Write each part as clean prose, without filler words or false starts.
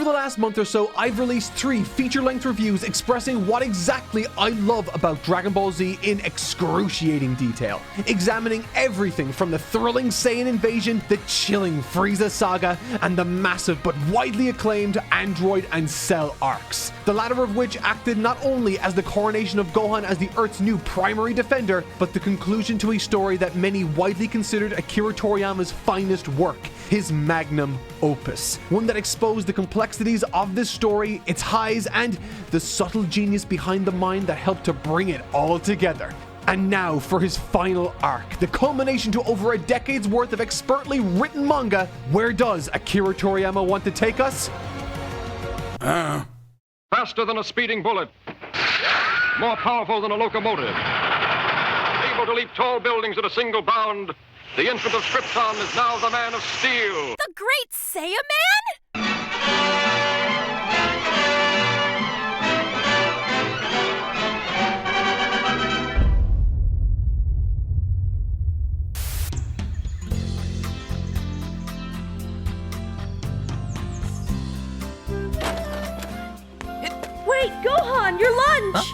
Over the last month or so, I've released 3 feature-length reviews expressing what exactly I love about Dragon Ball Z in excruciating detail, examining everything from the thrilling Saiyan invasion, the chilling Frieza saga, and the massive but widely acclaimed Android and Cell arcs, the latter of which acted not only as the coronation of Gohan as the Earth's new primary defender, but the conclusion to a story that many widely considered Akira Toriyama's finest work, his magnum opus, one that exposed the complexities of this story, its highs, and the subtle genius behind the mind that helped to bring it all together. And now for his final arc, the culmination to over a decade's worth of expertly written manga. Where does Akira Toriyama want to take us? Faster than a speeding bullet, more powerful than a locomotive, able to leap tall buildings at a single bound, the infant of Krypton is now the man of steel. The Great Saiyaman? Wait, Gohan, your lunch!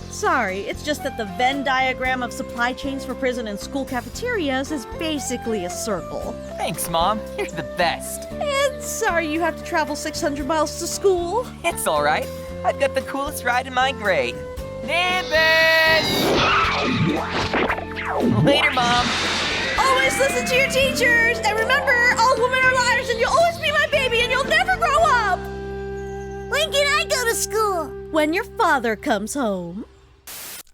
Sorry, it's just that the Venn diagram of supply chains for prison and school cafeterias is basically a circle. Thanks, Mom. You're the best. And sorry you have to travel 600 miles to school. It's all right. I've got the coolest ride in my grade. Nimbus! Later, Mom. Always listen to your teachers! And remember, all women are liars and you'll always be my baby and you'll never grow up! When can I go to school? When your father comes home.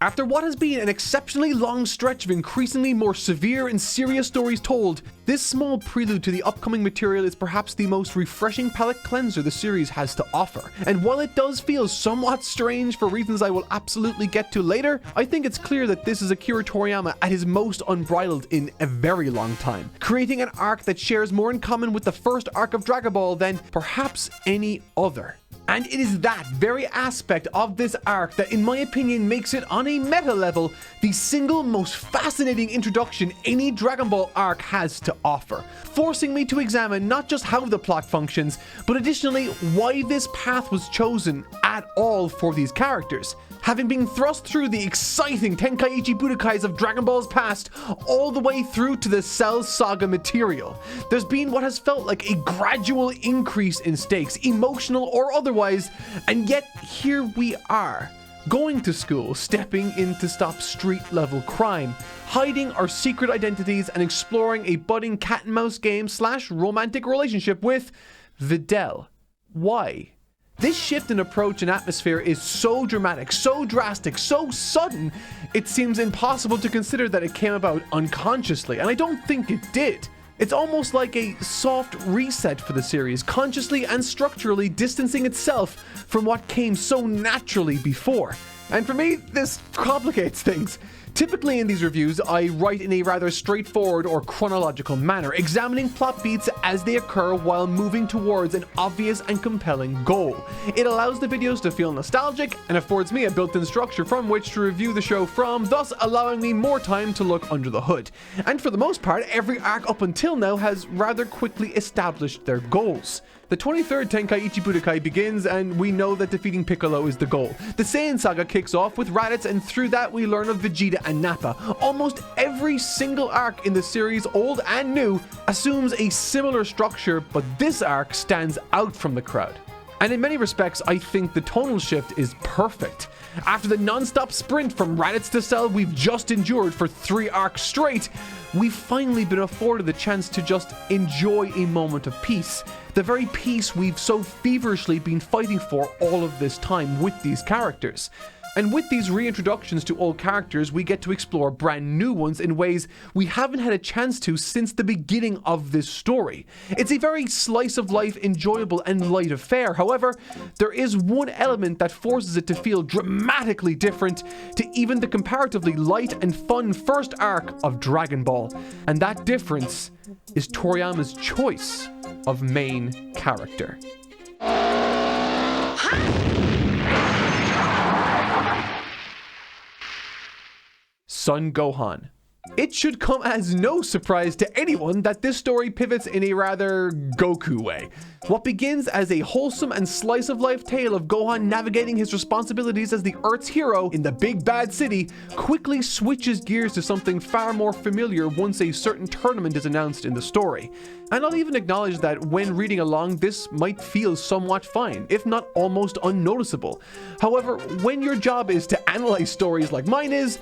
After what has been an exceptionally long stretch of increasingly more severe and serious stories told, this small prelude to the upcoming material is perhaps the most refreshing palate cleanser the series has to offer. And while it does feel somewhat strange for reasons I will absolutely get to later, I think it's clear that this is Akira Toriyama at his most unbridled in a very long time, creating an arc that shares more in common with the first arc of Dragon Ball than perhaps any other. And it is that very aspect of this arc that, in my opinion, makes it on a meta level the single most fascinating introduction any Dragon Ball arc has to offer, forcing me to examine not just how the plot functions, but additionally why this path was chosen at all for these characters. Having been thrust through the exciting Tenkaichi Budokais of Dragon Ball's past, all the way through to the Cell Saga material, there's been what has felt like a gradual increase in stakes, emotional or otherwise, and yet here we are, going to school, stepping in to stop street-level crime, hiding our secret identities, and exploring a budding cat-and-mouse game / romantic relationship with Videl. Why? This shift in approach and atmosphere is so dramatic, so drastic, so sudden, it seems impossible to consider that it came about unconsciously, and I don't think it did. It's almost like a soft reset for the series, consciously and structurally distancing itself from what came so naturally before. And for me, this complicates things. Typically in these reviews, I write in a rather straightforward or chronological manner, examining plot beats as they occur while moving towards an obvious and compelling goal. It allows the videos to feel nostalgic and affords me a built-in structure from which to review the show from, thus allowing me more time to look under the hood. And for the most part, every arc up until now has rather quickly established their goals. The 23rd Tenkaichi Budokai begins, and we know that defeating Piccolo is the goal. The Saiyan saga kicks off with Raditz, and through that we learn of Vegeta and Nappa. Almost every single arc in the series, old and new, assumes a similar structure, but this arc stands out from the crowd. And in many respects, I think the tonal shift is perfect. After the non-stop sprint from Raditz to Cell we've just endured for 3 arcs straight, we've finally been afforded the chance to just enjoy a moment of peace. The very peace we've so feverishly been fighting for all of this time with these characters. And with these reintroductions to old characters, we get to explore brand new ones in ways we haven't had a chance to since the beginning of this story. It's a very slice of life, enjoyable and light affair. However, there is one element that forces it to feel dramatically different to even the comparatively light and fun first arc of Dragon Ball. And that difference is Toriyama's choice of main character. Son Gohan. It should come as no surprise to anyone that this story pivots in a rather Goku way. What begins as a wholesome and slice-of-life tale of Gohan navigating his responsibilities as the Earth's hero in the big bad city quickly switches gears to something far more familiar once a certain tournament is announced in the story. And I'll even acknowledge that when reading along, this might feel somewhat fine, if not almost unnoticeable. However, when your job is to analyze stories like mine is,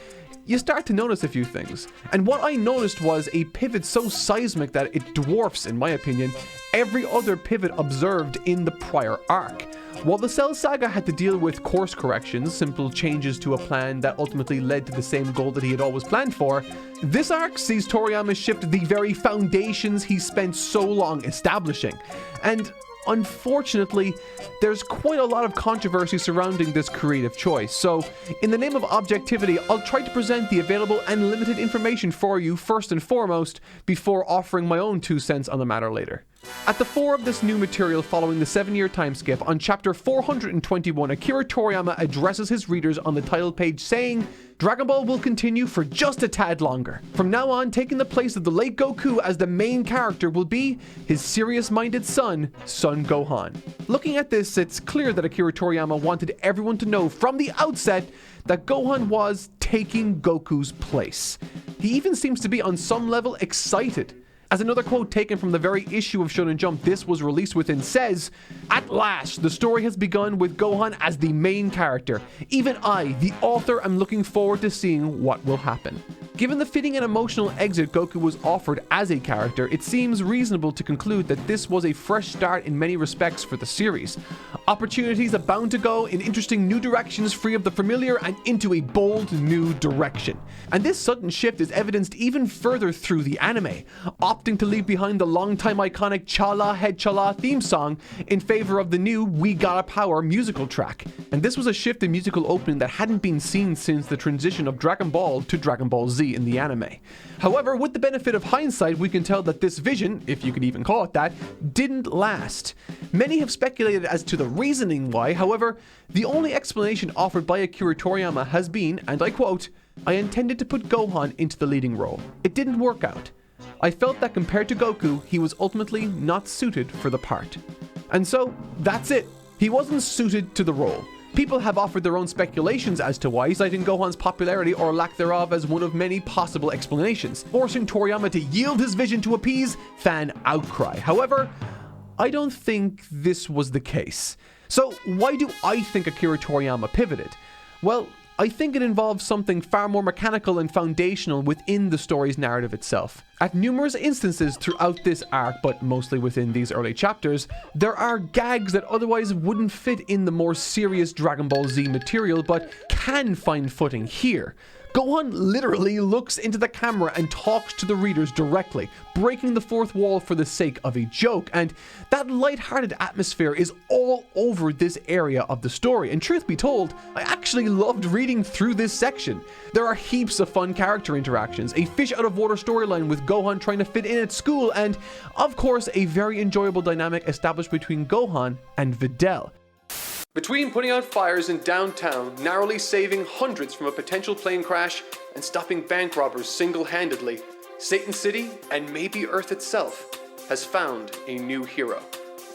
you start to notice a few things. And what I noticed was a pivot so seismic that it dwarfs, in my opinion, every other pivot observed in the prior arc. While the Cell Saga had to deal with course corrections, simple changes to a plan that ultimately led to the same goal that he had always planned for, this arc sees Toriyama shift the very foundations he spent so long establishing. And unfortunately, there's quite a lot of controversy surrounding this creative choice, so in the name of objectivity, I'll try to present the available and limited information for you first and foremost, before offering my own 2 cents on the matter later. At the fore of this new material following the 7-year time skip, on chapter 421, Akira Toriyama addresses his readers on the title page saying, Dragon Ball will continue for just a tad longer. From now on, taking the place of the late Goku as the main character will be his serious-minded son Gohan. Looking at this, it's clear that Akira Toriyama wanted everyone to know from the outset that Gohan was taking Goku's place. He even seems to be on some level excited. As another quote taken from the very issue of Shonen Jump this was released within says, "At last, the story has begun with Gohan as the main character. Even I, the author, am looking forward to seeing what will happen." Given the fitting and emotional exit Goku was offered as a character, it seems reasonable to conclude that this was a fresh start in many respects for the series. Opportunities abound to go in interesting new directions free of the familiar and into a bold new direction. And this sudden shift is evidenced even further through the anime, opting to leave behind the longtime iconic Chala Head Chala theme song in favor of the new We Gotta Power musical track. And this was a shift in musical opening that hadn't been seen since the transition of Dragon Ball to Dragon Ball Z in the anime. However, with the benefit of hindsight, we can tell that this vision, if you could even call it that, didn't last. Many have speculated as to the reasoning why. However, the only explanation offered by Akira Toriyama has been, and I quote, "I intended to put Gohan into the leading role. It didn't work out. I felt that compared to Goku, he was ultimately not suited for the part." And so, that's it. He wasn't suited to the role. People have offered their own speculations as to why, citing Gohan's popularity or lack thereof as one of many possible explanations, forcing Toriyama to yield his vision to appease fan outcry. However, I don't think this was the case. So why do I think Akira Toriyama pivoted? Well, I think it involves something far more mechanical and foundational within the story's narrative itself. At numerous instances throughout this arc, but mostly within these early chapters, there are gags that otherwise wouldn't fit in the more serious Dragon Ball Z material, but can find footing here. Gohan literally looks into the camera and talks to the readers directly, breaking the fourth wall for the sake of a joke, and that lighthearted atmosphere is all over this area of the story. And truth be told, I actually loved reading through this section. There are heaps of fun character interactions, a fish out of water storyline with Gohan trying to fit in at school, and of course a very enjoyable dynamic established between Gohan and Videl. Between putting out fires in downtown, narrowly saving hundreds from a potential plane crash, and stopping bank robbers single-handedly, Satan City, and maybe Earth itself, has found a new hero.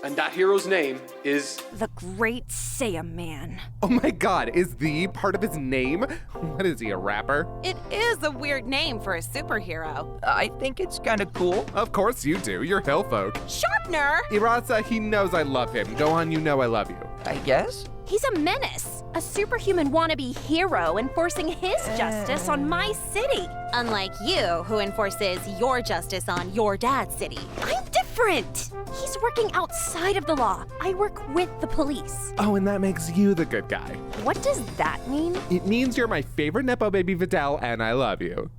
And that hero's name is... the Great Saiyaman. Oh my god, is the part of his name? What is he, a rapper? It is a weird name for a superhero. I think it's kind of cool. Of course you do, you're Hillfolk. Sharpener! Irasa, he knows I love him. Gohan, you know I love you. I guess. He's a menace, a superhuman wannabe hero enforcing his justice on my city. Unlike you, who enforces your justice on your dad's city. I'm different. He's working outside of the law. I work with the police. Oh, and that makes you the good guy. What does that mean? It means you're my favorite Nepo baby Videl, and I love you.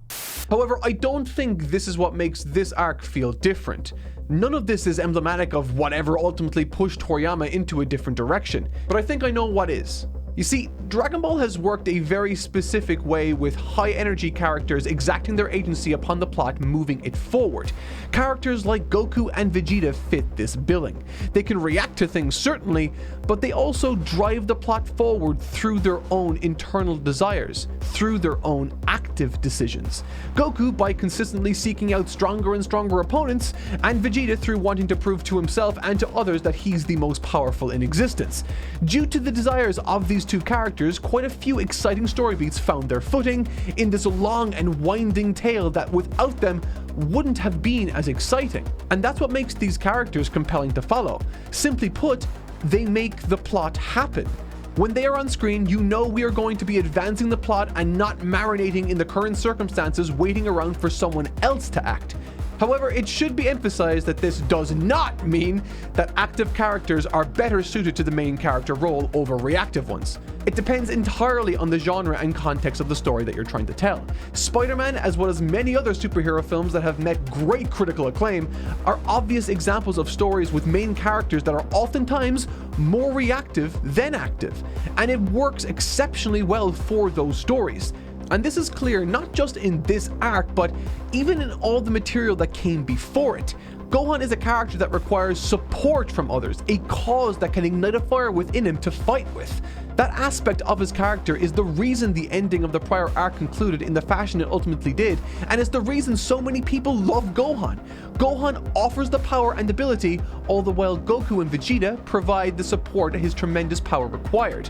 However, I don't think this is what makes this arc feel different. None of this is emblematic of whatever ultimately pushed Toriyama into a different direction, but I think I know what is. You see, Dragon Ball has worked a very specific way with high energy characters exacting their agency upon the plot, moving it forward. Characters like Goku and Vegeta fit this billing. They can react to things certainly, but they also drive the plot forward through their own internal desires, through their own active decisions. Goku by consistently seeking out stronger and stronger opponents, and Vegeta through wanting to prove to himself and to others that he's the most powerful in existence. Due to the desires of these two characters, quite a few exciting story beats found their footing in this long and winding tale that without them wouldn't have been as exciting. And that's what makes these characters compelling to follow. Simply put, they make the plot happen. When they are on screen, you know we are going to be advancing the plot and not marinating in the current circumstances waiting around for someone else to act. However, it should be emphasized that this does not mean that active characters are better suited to the main character role over reactive ones. It depends entirely on the genre and context of the story that you're trying to tell. Spider-Man, as well as many other superhero films that have met great critical acclaim, are obvious examples of stories with main characters that are oftentimes more reactive than active, and it works exceptionally well for those stories. And this is clear not just in this arc, but even in all the material that came before it. Gohan is a character that requires support from others, a cause that can ignite a fire within him to fight with. That aspect of his character is the reason the ending of the prior arc concluded in the fashion it ultimately did, and is the reason so many people love Gohan. Gohan offers the power and ability, all the while Goku and Vegeta provide the support his tremendous power required.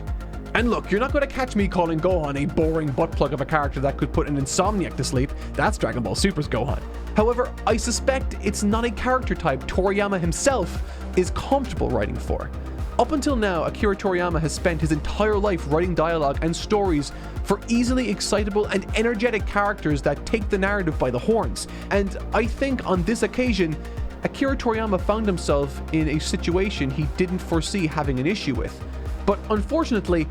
And look, you're not going to catch me calling Gohan a boring butt plug of a character that could put an insomniac to sleep. That's Dragon Ball Super's Gohan. However, I suspect it's not a character type Toriyama himself is comfortable writing for. Up until now, Akira Toriyama has spent his entire life writing dialogue and stories for easily excitable and energetic characters that take the narrative by the horns. And I think on this occasion, Akira Toriyama found himself in a situation he didn't foresee having an issue with. But unfortunately,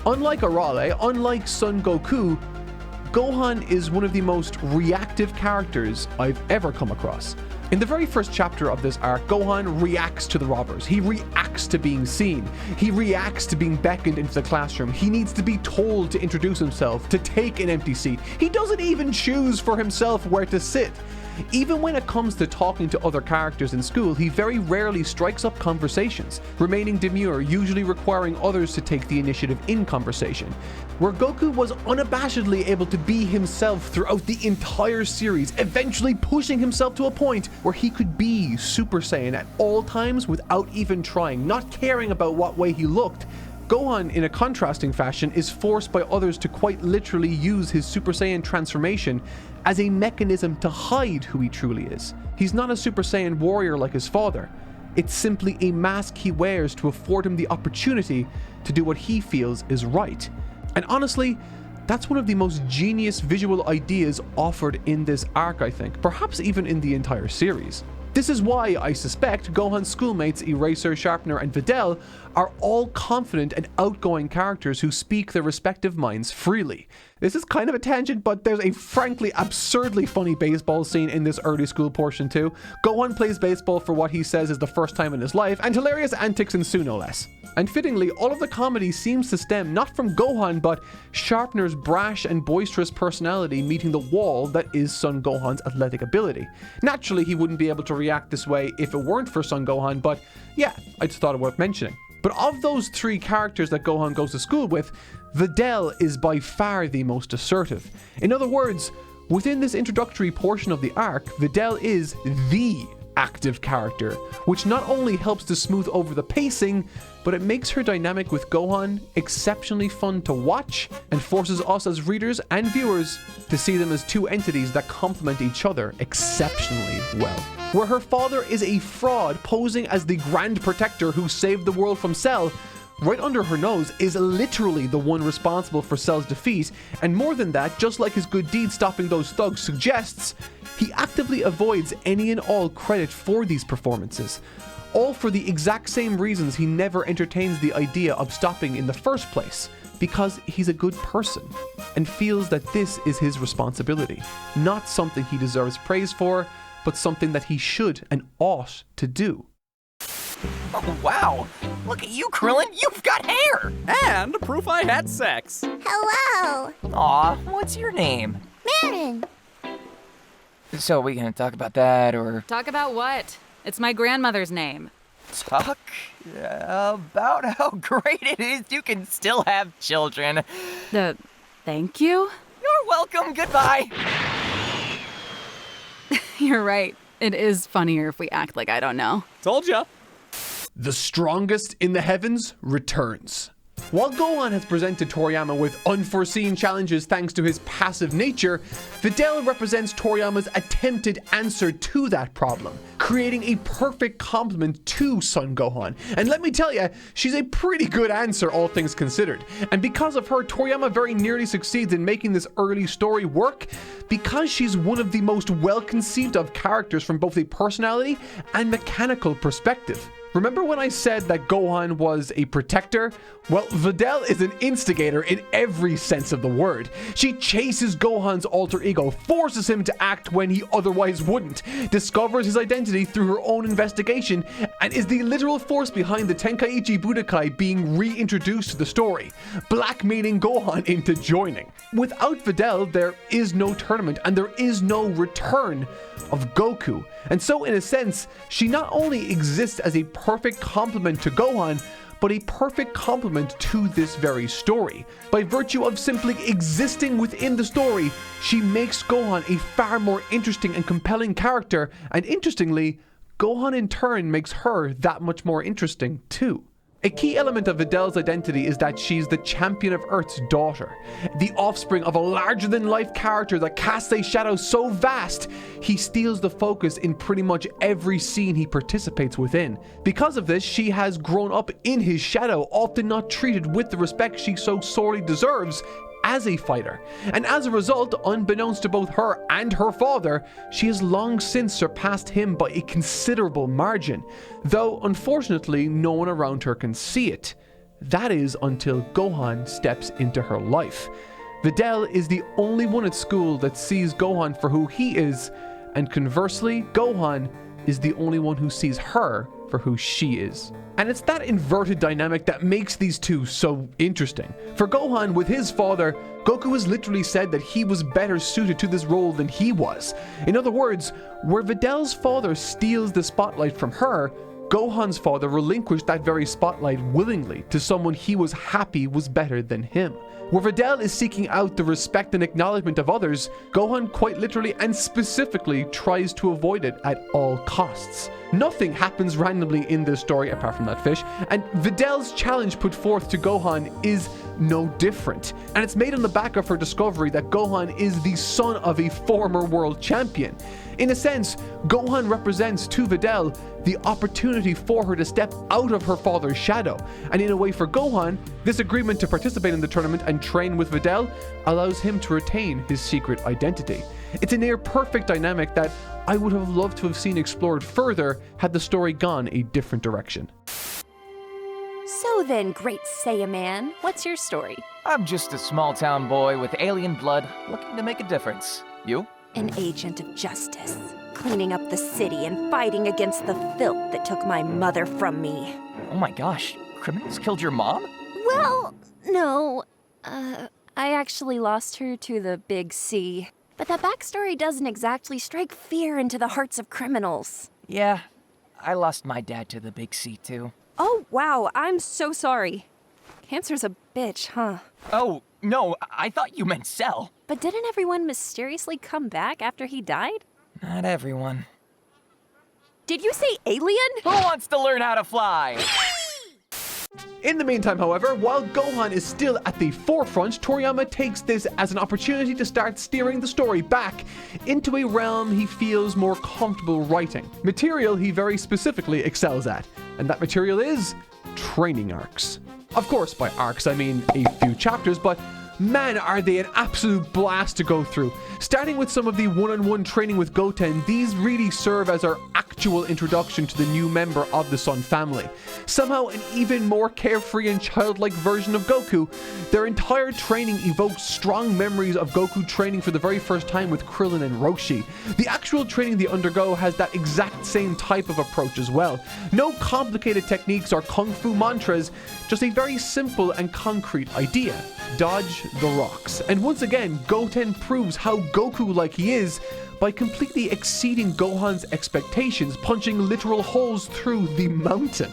unlike Arale, unlike Son Goku, Gohan is one of the most reactive characters I've ever come across. In the very first chapter of this arc, Gohan reacts to the robbers. He reacts to being seen. He reacts to being beckoned into the classroom. He needs to be told to introduce himself, to take an empty seat. He doesn't even choose for himself where to sit. Even when it comes to talking to other characters in school, he very rarely strikes up conversations, remaining demure, usually requiring others to take the initiative in conversation. Where Goku was unabashedly able to be himself throughout the entire series, eventually pushing himself to a point where he could be Super Saiyan at all times without even trying, not caring about what way he looked. Gohan, in a contrasting fashion, is forced by others to quite literally use his Super Saiyan transformation as a mechanism to hide who he truly is. He's not a Super Saiyan warrior like his father. It's simply a mask he wears to afford him the opportunity to do what he feels is right. And honestly, that's one of the most genius visual ideas offered in this arc, I think, perhaps even in the entire series. This is why I suspect Gohan's schoolmates Eraser, Sharpener, and Videl are all confident and outgoing characters who speak their respective minds freely. This is kind of a tangent, but there's a frankly absurdly funny baseball scene in this early school portion too. Gohan plays baseball for what he says is the first time in his life, and hilarious antics ensue no less. And fittingly, all of the comedy seems to stem not from Gohan, but Sharpener's brash and boisterous personality meeting the wall that is Son Gohan's athletic ability. Naturally, he wouldn't be able to react this way if it weren't for Son Gohan, but yeah, I just thought it worth mentioning. But of those three characters that Gohan goes to school with, Videl is by far the most assertive. In other words, within this introductory portion of the arc, Videl is the active character, which not only helps to smooth over the pacing, but it makes her dynamic with Gohan exceptionally fun to watch and forces us as readers and viewers to see them as two entities that complement each other exceptionally well. Where her father is a fraud posing as the Grand Protector who saved the world from Cell, right under her nose is literally the one responsible for Cell's defeat, and more than that, just like his good deed stopping those thugs suggests, he actively avoids any and all credit for these performances, all for the exact same reasons he never entertains the idea of stopping in the first place, because he's a good person, and feels that this is his responsibility, not something he deserves praise for, but something that he should and ought to do. Oh, wow. Look at you, Krillin. You've got hair. And proof I had sex. Hello, Aw, what's your name? Marin. So are we gonna talk about that, or Talk about what? It's my grandmother's name. talk about how great it is you can still have children? Thank you? You're welcome. Goodbye. You're right. It is funnier if we act like I don't know. Told ya. The strongest in the heavens returns. While Gohan has presented Toriyama with unforeseen challenges thanks to his passive nature, Videl represents Toriyama's attempted answer to that problem, creating a perfect complement to Son Gohan. And let me tell you, she's a pretty good answer, all things considered. And because of her, Toriyama very nearly succeeds in making this early story work, because she's one of the most well-conceived of characters from both a personality and mechanical perspective. Remember when I said that Gohan was a protector? Well, Videl is an instigator in every sense of the word. She chases Gohan's alter ego, forces him to act when he otherwise wouldn't, discovers his identity through her own investigation, and is the literal force behind the Tenkaichi Budokai being reintroduced to the story, blackmailing Gohan into joining. Without Videl, there is no tournament and there is no return of Goku. And so in a sense, she not only exists as a perfect complement to Gohan, but a perfect complement to this very story. By virtue of simply existing within the story, she makes Gohan a far more interesting and compelling character, and interestingly, Gohan in turn makes her that much more interesting too. A key element of Videl's identity is that she's the champion of Earth's daughter, the offspring of a larger-than-life character that casts a shadow so vast, he steals the focus in pretty much every scene he participates within. Because of this, she has grown up in his shadow, often not treated with the respect she so sorely deserves as a fighter. And as a result, unbeknownst to both her and her father, she has long since surpassed him by a considerable margin, though unfortunately no one around her can see it. That is until Gohan steps into her life. Videl is the only one at school that sees Gohan for who he is, and conversely, Gohan is the only one who sees her for who she is. And it's that inverted dynamic that makes these two so interesting. For Gohan, with his father, Goku has literally said that he was better suited to this role than he was. In other words, where Videl's father steals the spotlight from her, Gohan's father relinquished that very spotlight willingly to someone he was happy was better than him. Where Videl is seeking out the respect and acknowledgement of others, Gohan quite literally and specifically tries to avoid it at all costs. Nothing happens randomly in this story apart from that fish, and Videl's challenge put forth to Gohan is no different. And it's made on the back of her discovery that Gohan is the son of a former world champion. In a sense, Gohan represents to Videl the opportunity for her to step out of her father's shadow. And in a way for Gohan, this agreement to participate in the tournament and train with Videl allows him to retain his secret identity. It's a near perfect dynamic that I would have loved to have seen explored further had the story gone a different direction. So then, great Saiyaman, what's your story? I'm just a small-town boy with alien blood looking to make a difference. You? An agent of justice, cleaning up the city and fighting against the filth that took my mother from me. Oh my gosh, criminals killed your mom? Well, no. I actually lost her to the Big C. But that backstory doesn't exactly strike fear into the hearts of criminals. Yeah, I lost my dad to the Big C too. Oh, wow, I'm so sorry. Cancer's a bitch, huh? Oh, no, I thought you meant Cell. But didn't everyone mysteriously come back after he died? Not everyone. Did you say alien? Who wants to learn how to fly? In the meantime, however, while Gohan is still at the forefront, Toriyama takes this as an opportunity to start steering the story back into a realm he feels more comfortable writing. Material he very specifically excels at, and that material is training arcs. Of course, by arcs I mean a few chapters, but man, are they an absolute blast to go through. Starting with some of the one-on-one training with Goten, these really serve as our actual introduction to the new member of the Sun family. Somehow an even more carefree and childlike version of Goku, their entire training evokes strong memories of Goku training for the very first time with Krillin and Roshi. The actual training they undergo has that exact same type of approach as well. No complicated techniques or kung fu mantras, just a very simple and concrete idea. Dodge the rocks. And once again, Goten proves how Goku-like he is by completely exceeding Gohan's expectations, punching literal holes through the mountain.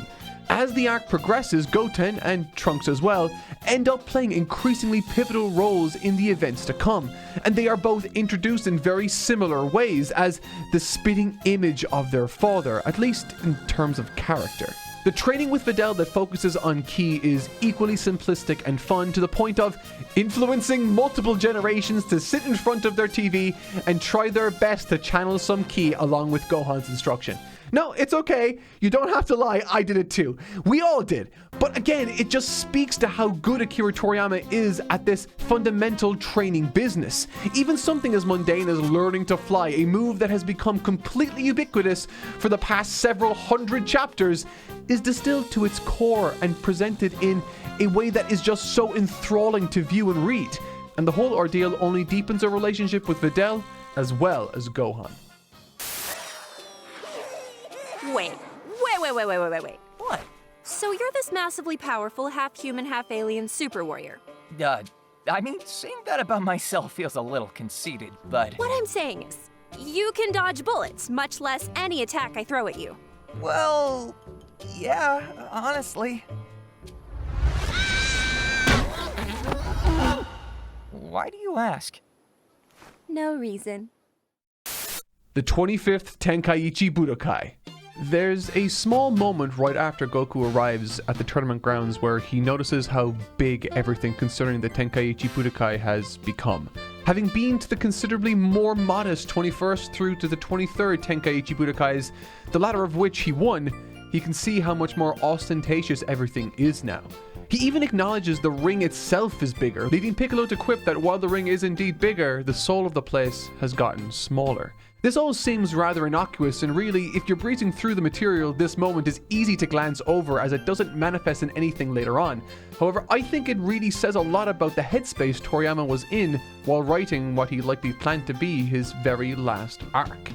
As the arc progresses, Goten, and Trunks as well, end up playing increasingly pivotal roles in the events to come, and they are both introduced in very similar ways as the spitting image of their father, at least in terms of character. The training with Videl that focuses on Ki is equally simplistic and fun, to the point of influencing multiple generations to sit in front of their TV and try their best to channel some Ki along with Gohan's instruction. No, it's okay. You don't have to lie. I did it too. We all did. But again, it just speaks to how good Akira Toriyama is at this fundamental training business. Even something as mundane as learning to fly, a move that has become completely ubiquitous for the past several hundred chapters, is distilled to its core and presented in a way that is just so enthralling to view and read. And the whole ordeal only deepens our relationship with Videl as well as Gohan. Wait. What? So you're this massively powerful, half-human, half-alien super warrior. I mean, saying that about myself feels a little conceited, but... What I'm saying is, you can dodge bullets, much less any attack I throw at you. Well, yeah, honestly. Why do you ask? No reason. The 25th Tenkaichi Budokai. There's a small moment right after Goku arrives at the tournament grounds where he notices how big everything concerning the Tenkaichi Budokai has become. Having been to the considerably more modest 21st through to the 23rd Tenkaichi Budokais, the latter of which he won, he can see how much more ostentatious everything is now. He even acknowledges the ring itself is bigger, leading Piccolo to quip that while the ring is indeed bigger, the soul of the place has gotten smaller. This all seems rather innocuous, and really, if you're breezing through the material, this moment is easy to glance over as it doesn't manifest in anything later on. However, I think it really says a lot about the headspace Toriyama was in while writing what he likely planned to be his very last arc.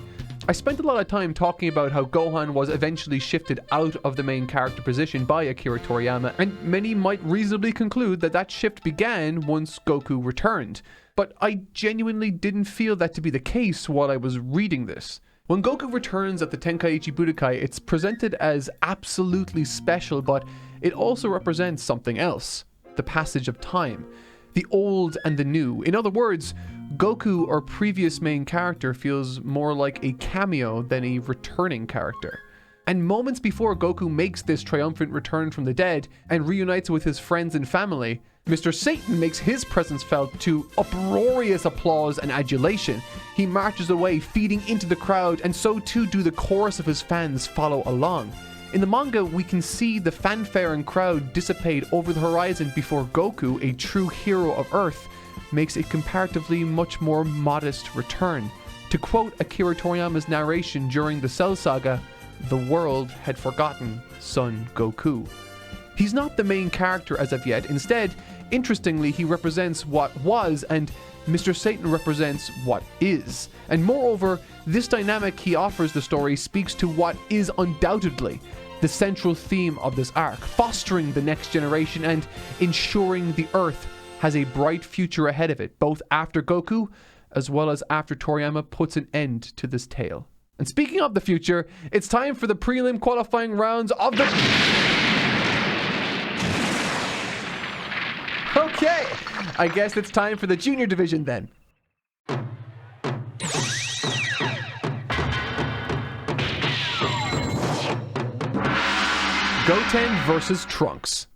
I spent a lot of time talking about how Gohan was eventually shifted out of the main character position by Akira Toriyama, and many might reasonably conclude that that shift began once Goku returned. But I genuinely didn't feel that to be the case while I was reading this. When Goku returns at the Tenkaichi Budokai, it's presented as absolutely special, but it also represents something else: the passage of time. The old and the new. In other words, Goku, our previous main character, feels more like a cameo than a returning character. And moments before Goku makes this triumphant return from the dead and reunites with his friends and family, Mr. Satan makes his presence felt to uproarious applause and adulation. He marches away, feeding into the crowd, and so too do the chorus of his fans follow along. In the manga, we can see the fanfare and crowd dissipate over the horizon before Goku, a true hero of Earth, makes a comparatively much more modest return. To quote Akira Toriyama's narration during the Cell Saga, "The world had forgotten Son Goku." He's not the main character as of yet. Instead, interestingly, he represents what was, and Mr. Satan represents what is. And moreover, this dynamic he offers the story speaks to what is undoubtedly the central theme of this arc, fostering the next generation and ensuring the Earth has a bright future ahead of it, both after Goku as well as after Toriyama puts an end to this tale. And speaking of the future, it's time for the prelim qualifying rounds of the... Okay, I guess it's time for the junior division then. Goten versus Trunks.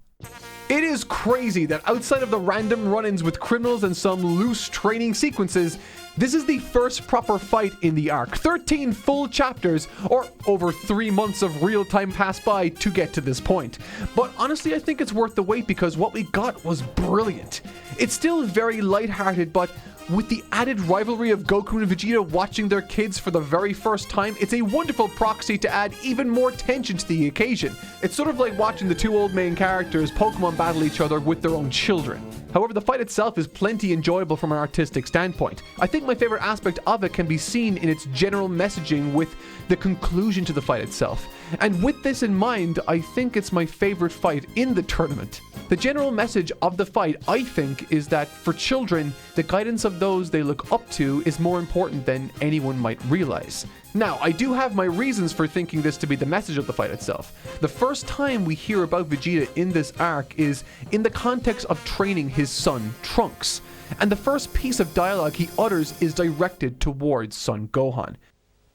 It is crazy that outside of the random run-ins with criminals and some loose training sequences, this is the first proper fight in the arc. 13 full chapters, or over 3 months of real time passed by to get to this point. But honestly, I think it's worth the wait because what we got was brilliant. It's still very lighthearted, but with the added rivalry of Goku and Vegeta watching their kids for the very first time, it's a wonderful proxy to add even more tension to the occasion. It's sort of like watching the two old main characters Pokemon battle each other with their own children. However, the fight itself is plenty enjoyable from an artistic standpoint. I think my favorite aspect of it can be seen in its general messaging with the conclusion to the fight itself. And with this in mind, I think it's my favorite fight in the tournament. The general message of the fight, I think, is that for children, the guidance of those they look up to is more important than anyone might realize. Now, I do have my reasons for thinking this to be the message of the fight itself. The first time we hear about Vegeta in this arc is in the context of training his son, Trunks. And the first piece of dialogue he utters is directed towards son Gohan.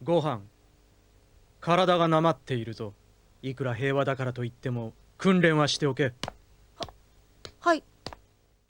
Gohan, 体がなまっているぞ。いくら平和だからといっても訓練はしておけ。はい。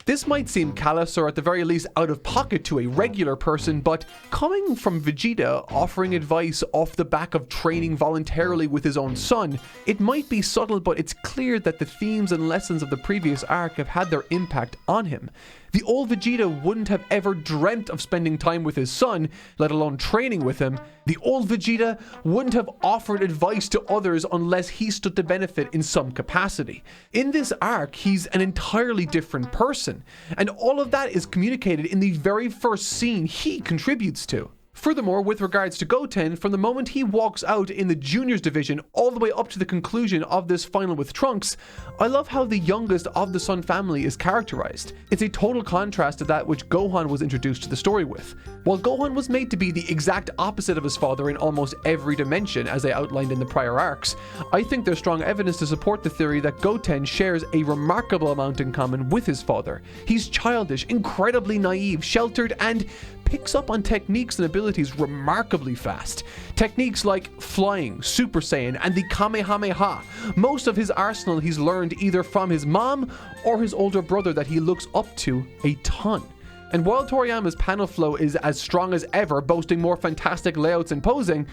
This might seem callous or at the very least out of pocket to a regular person, but coming from Vegeta offering advice off the back of training voluntarily with his own son, it might be subtle, but it's clear that the themes and lessons of the previous arc have had their impact on him. The old Vegeta wouldn't have ever dreamt of spending time with his son, let alone training with him. The old Vegeta wouldn't have offered advice to others unless he stood to benefit in some capacity. In this arc, he's an entirely different person, and all of that is communicated in the very first scene he contributes to. Furthermore, with regards to Goten, from the moment he walks out in the juniors division all the way up to the conclusion of this final with Trunks, I love how the youngest of the Sun family is characterized. It's a total contrast to that which Gohan was introduced to the story with. While Gohan was made to be the exact opposite of his father in almost every dimension, as I outlined in the prior arcs, I think there's strong evidence to support the theory that Goten shares a remarkable amount in common with his father. He's childish, incredibly naive, sheltered, and picks up on techniques and abilities remarkably fast. Techniques like flying, Super Saiyan, and the Kamehameha. Most of his arsenal he's learned either from his mom or his older brother that he looks up to a ton. And while Toriyama's panel flow is as strong as ever, boasting more fantastic layouts and posing,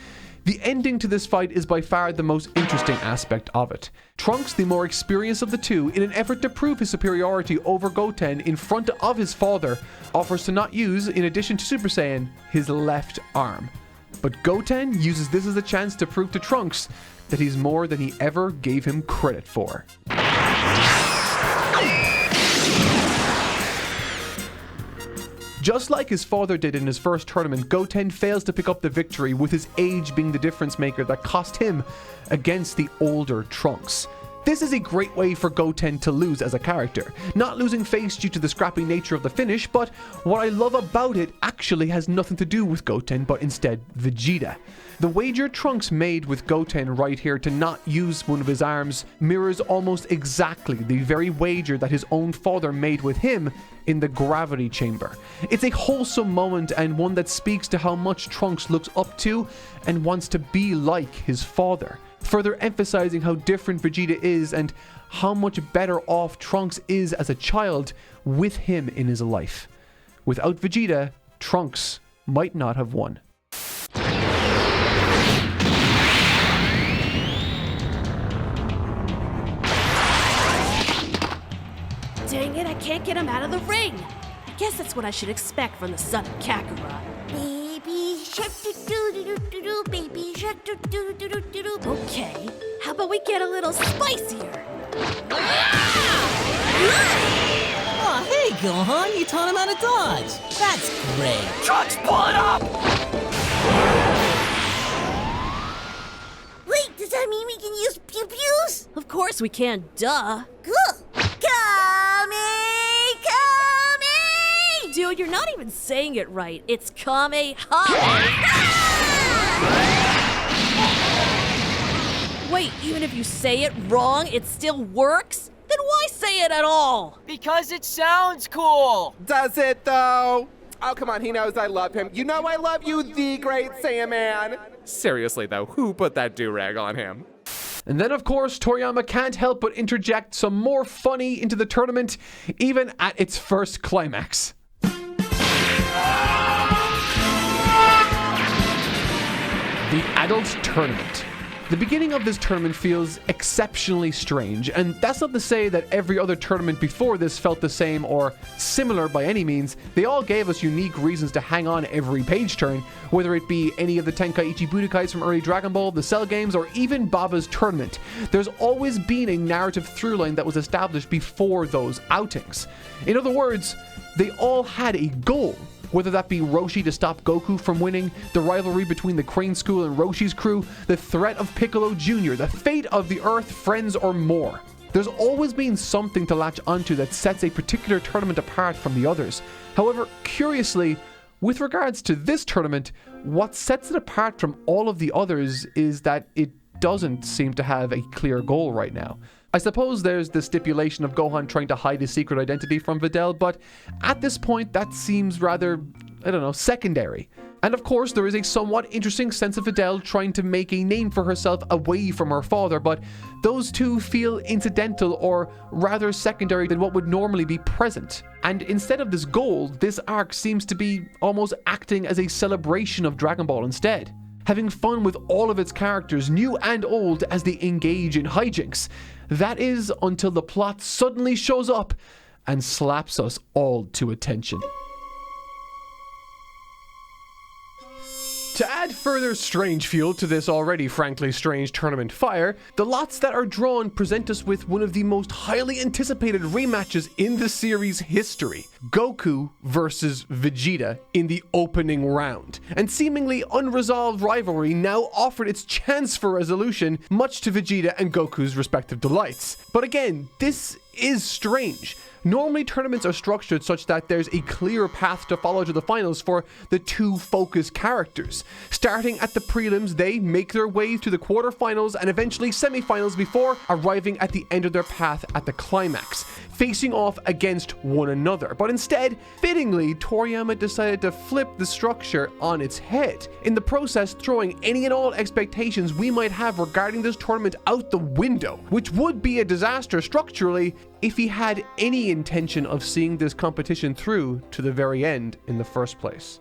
the ending to this fight is by far the most interesting aspect of it. Trunks, the more experienced of the two, in an effort to prove his superiority over Goten in front of his father, offers to not use, in addition to Super Saiyan, his left arm. But Goten uses this as a chance to prove to Trunks that he's more than he ever gave him credit for. Just like his father did in his first tournament, Goten fails to pick up the victory, with his age being the difference maker that cost him against the older Trunks. This is a great way for Goten to lose as a character, not losing face due to the scrappy nature of the finish, but what I love about it actually has nothing to do with Goten, but instead Vegeta. The wager Trunks made with Goten right here to not use one of his arms mirrors almost exactly the very wager that his own father made with him in the gravity chamber. It's a wholesome moment and one that speaks to how much Trunks looks up to and wants to be like his father, further emphasizing how different Vegeta is and how much better off Trunks is as a child with him in his life. Without Vegeta, Trunks might not have won. Dang it, I can't get him out of the ring. I guess that's what I should expect from the son of Kakarot. Baby shark doo-doo-doo-doo-doo, baby shark doo-doo-doo-doo-doo. Okay, how about we get a little spicier? Oh, hey, Gohan, you taught him how to dodge. That's great. Trunks, pull it up! Wait, does that mean we can use pew-pews? Of course we can, duh. Cool. Kame! Dude, you're not even saying it right. It's Kamehameha! Wait, even if you say it wrong, it still works? Then why say it at all? Because it sounds cool! Does it though? Oh, come on, he knows I love him. You know I love you, the great Saiyaman. Seriously though, who put that do-rag on him? And then, of course, Toriyama can't help but interject some more funny into the tournament, even at its first climax. The Adult Tournament. The beginning of this tournament feels exceptionally strange, and that's not to say that every other tournament before this felt the same or similar by any means. They all gave us unique reasons to hang on every page turn, whether it be any of the Tenkaichi Budokais from early Dragon Ball, the Cell games, or even Baba's tournament. There's always been a narrative through line that was established before those outings. In other words, they all had a goal. Whether that be Roshi to stop Goku from winning, the rivalry between the Crane School and Roshi's crew, the threat of Piccolo Jr., the fate of the Earth, friends, or more. There's always been something to latch onto that sets a particular tournament apart from the others. However, curiously, with regards to this tournament, what sets it apart from all of the others is that it doesn't seem to have a clear goal right now. I suppose there's the stipulation of Gohan trying to hide his secret identity from Videl, but at this point that seems rather, secondary. And of course there is a somewhat interesting sense of Videl trying to make a name for herself away from her father, but those two feel incidental or rather secondary than what would normally be present. And instead of this goal, this arc seems to be almost acting as a celebration of Dragon Ball instead. Having fun with all of its characters, new and old, as they engage in hijinks. That is until the plot suddenly shows up and slaps us all to attention. To add further strange fuel to this already frankly strange tournament fire, the lots that are drawn present us with one of the most highly anticipated rematches in the series' history. Goku versus Vegeta in the opening round. And seemingly unresolved rivalry now offered its chance for resolution, much to Vegeta and Goku's respective delights. But again, this is strange. Normally tournaments are structured such that there's a clear path to follow to the finals for the two focused characters. Starting at the prelims, they make their way to the quarterfinals and eventually semifinals before arriving at the end of their path at the climax, facing off against one another. But instead, fittingly, Toriyama decided to flip the structure on its head, in the process throwing any and all expectations we might have regarding this tournament out the window, which would be a disaster structurally if he had any intention of seeing this competition through to the very end in the first place.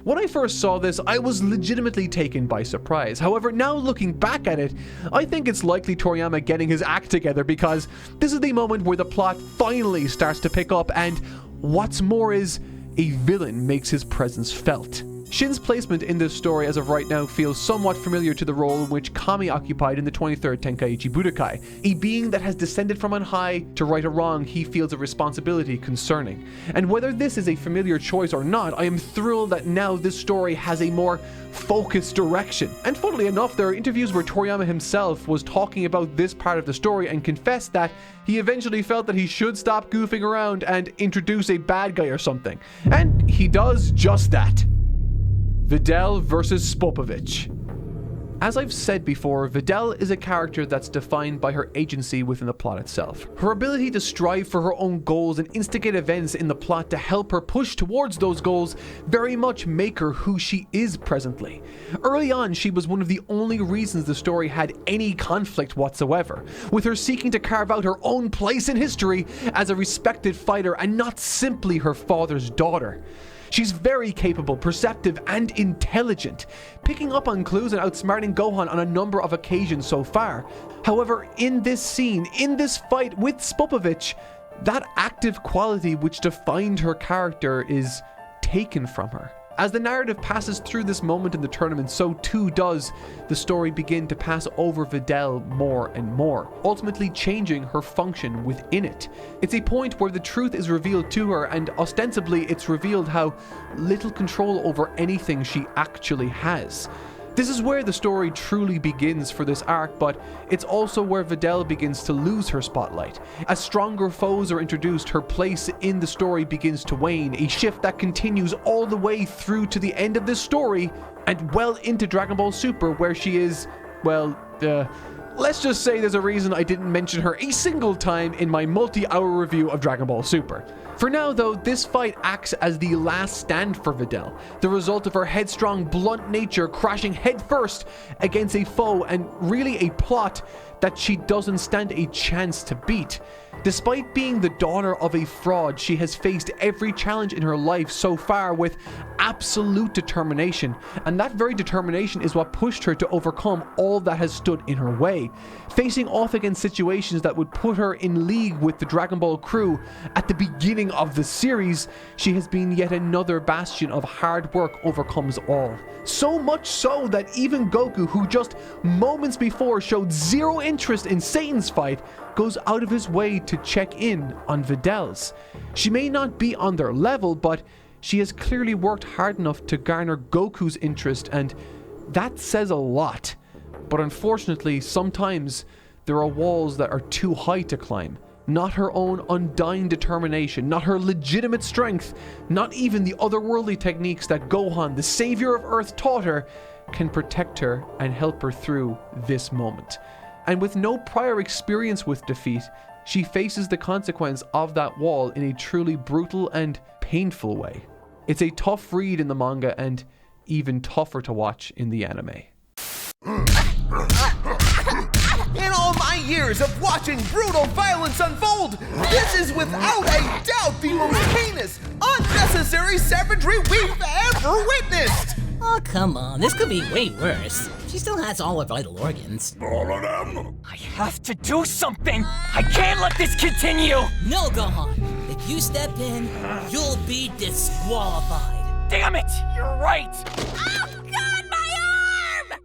When I first saw this, I was legitimately taken by surprise. However, now looking back at it, I think it's likely Toriyama getting his act together, because this is the moment where the plot finally starts to pick up, and what's more is, a villain makes his presence felt. Shin's placement in this story as of right now feels somewhat familiar to the role in which Kami occupied in the 23rd Tenkaichi Budokai, a being that has descended from on high to right a wrong he feels a responsibility concerning. And whether this is a familiar choice or not, I am thrilled that now this story has a more focused direction. And funnily enough, there are interviews where Toriyama himself was talking about this part of the story and confessed that he eventually felt that he should stop goofing around and introduce a bad guy or something. And he does just that. Videl versus Spopovich. As I've said before, Videl is a character that's defined by her agency within the plot itself. Her ability to strive for her own goals and instigate events in the plot to help her push towards those goals very much make her who she is presently. Early on, she was one of the only reasons the story had any conflict whatsoever, with her seeking to carve out her own place in history as a respected fighter and not simply her father's daughter. She's very capable, perceptive, and intelligent, picking up on clues and outsmarting Gohan on a number of occasions so far. However, in this scene, in this fight with Spopovich, that active quality which defined her character is taken from her. As the narrative passes through this moment in the tournament, so too does the story begin to pass over Videl more and more, ultimately changing her function within it. It's a point where the truth is revealed to her, and ostensibly it's revealed how little control over anything she actually has. This is where the story truly begins for this arc, but it's also where Videl begins to lose her spotlight. As stronger foes are introduced, her place in the story begins to wane, a shift that continues all the way through to the end of this story and well into Dragon Ball Super, where she is, well, let's just say there's a reason I didn't mention her a single time in my multi-hour review of Dragon Ball Super. For now though, this fight acts as the last stand for Videl, the result of her headstrong, blunt nature crashing headfirst against a foe and really a plot that she doesn't stand a chance to beat. Despite being the daughter of a fraud, she has faced every challenge in her life so far with absolute determination, and that very determination is what pushed her to overcome all that has stood in her way. Facing off against situations that would put her in league with the Dragon Ball crew at the beginning of the series, she has been yet another bastion of hard work overcomes all. So much so that even Goku, who just moments before showed zero interest in Satan's fight, goes out of his way to check in on Videl's. She may not be on their level, but she has clearly worked hard enough to garner Goku's interest, and that says a lot. But unfortunately, sometimes there are walls that are too high to climb. Not her own undying determination, not her legitimate strength, not even the otherworldly techniques that Gohan, the savior of Earth, taught her, can protect her and help her through this moment. And with no prior experience with defeat, she faces the consequence of that wall in a truly brutal and painful way. It's a tough read in the manga and even tougher to watch in the anime. In all my years of watching brutal violence unfold, this is without a doubt the most heinous, unnecessary savagery we've ever witnessed! Oh, come on, this could be way worse. She still has all her vital organs. All of them? I have to do something! I can't let this continue! No, Gohan. If you step in, you'll be disqualified. Damn it! You're right! Oh, God, my arm!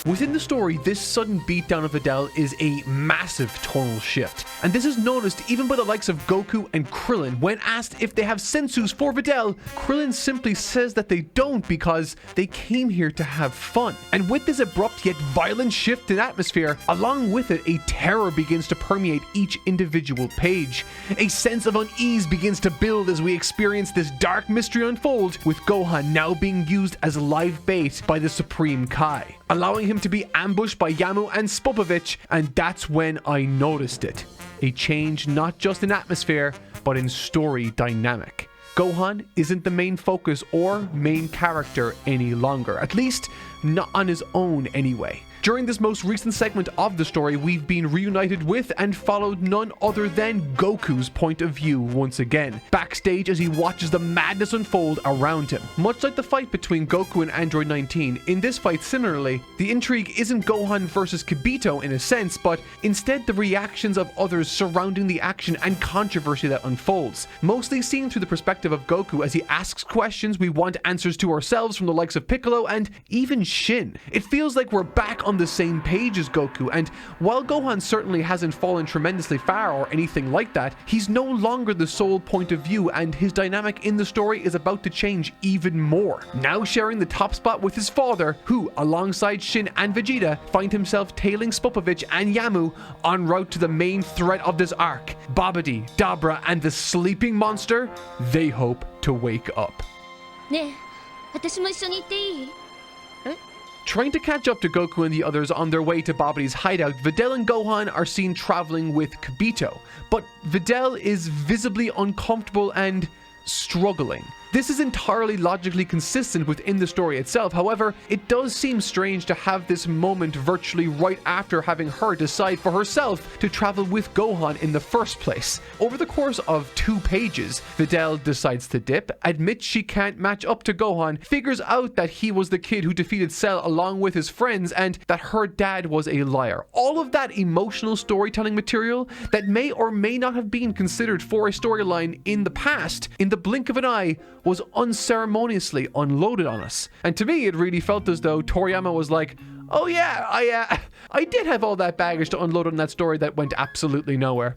Within the story, this sudden beatdown of Videl is a massive tonal shift, and this is noticed even by the likes of Goku and Krillin. When asked if they have sensus for Videl, Krillin simply says that they don't because they came here to have fun. And with this abrupt yet violent shift in atmosphere, along with it, a terror begins to permeate each individual page. A sense of unease begins to build as we experience this dark mystery unfold, with Gohan now being used as live bait by the Supreme Kai, allowing him to be ambushed by Yamu and Spopovich, and that's when I noticed it. A change not just in atmosphere, but in story dynamic. Gohan isn't the main focus or main character any longer, at least not on his own anyway. During this most recent segment of the story, we've been reunited with and followed none other than Goku's point of view once again, backstage as he watches the madness unfold around him. Much like the fight between Goku and Android 19, in this fight similarly, the intrigue isn't Gohan versus Kibito in a sense, but instead the reactions of others surrounding the action and controversy that unfolds, mostly seen through the perspective of Goku as he asks questions we want answers to ourselves from the likes of Piccolo and even Shin. It feels like we're back on the same page as Goku, and while Gohan certainly hasn't fallen tremendously far or anything like that, he's no longer the sole point of view, and his dynamic in the story is about to change even more. Now sharing the top spot with his father, who, alongside Shin and Vegeta, find himself tailing Spopovich and Yamu en route to the main threat of this arc. Bobbidi, Dabra, and the sleeping monster, they hope to wake up. Trying to catch up to Goku and the others on their way to Bobbidi's hideout, Videl and Gohan are seen traveling with Kibito, but Videl is visibly uncomfortable and struggling. This is entirely logically consistent within the story itself. However, it does seem strange to have this moment virtually right after having her decide for herself to travel with Gohan in the first place. Over the course of 2 pages, Videl decides to dip, admits she can't match up to Gohan, figures out that he was the kid who defeated Cell along with his friends, and that her dad was a liar. All of that emotional storytelling material that may or may not have been considered for a storyline in the past, in the blink of an eye, was unceremoniously unloaded on us. And to me, it really felt as though Toriyama was like, oh yeah, I did have all that baggage to unload on that story that went absolutely nowhere.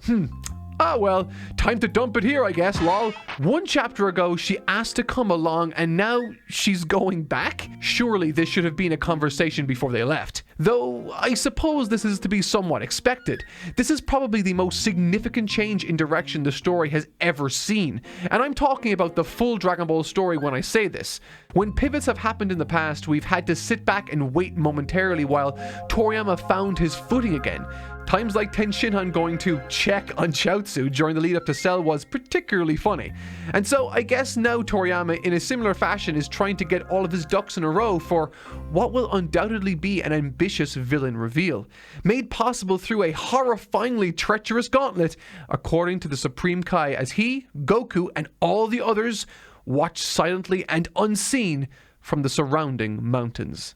Ah well, time to dump it here, I guess, lol. 1 chapter ago, she asked to come along, and now she's going back? Surely this should have been a conversation before they left. though I suppose this is to be somewhat expected. This is probably the most significant change in direction the story has ever seen, and I'm talking about the full Dragon Ball story when I say this. When pivots have happened in the past, we've had to sit back and wait momentarily while Toriyama found his footing again. Times like Tenshinhan going to check on Chaozu during the lead up to Cell was particularly funny. And so I guess now Toriyama in a similar fashion is trying to get all of his ducks in a row for what will undoubtedly be an ambitious villain reveal, made possible through a horrifyingly treacherous gauntlet, according to the Supreme Kai, as he, Goku, and all the others watch silently and unseen from the surrounding mountains.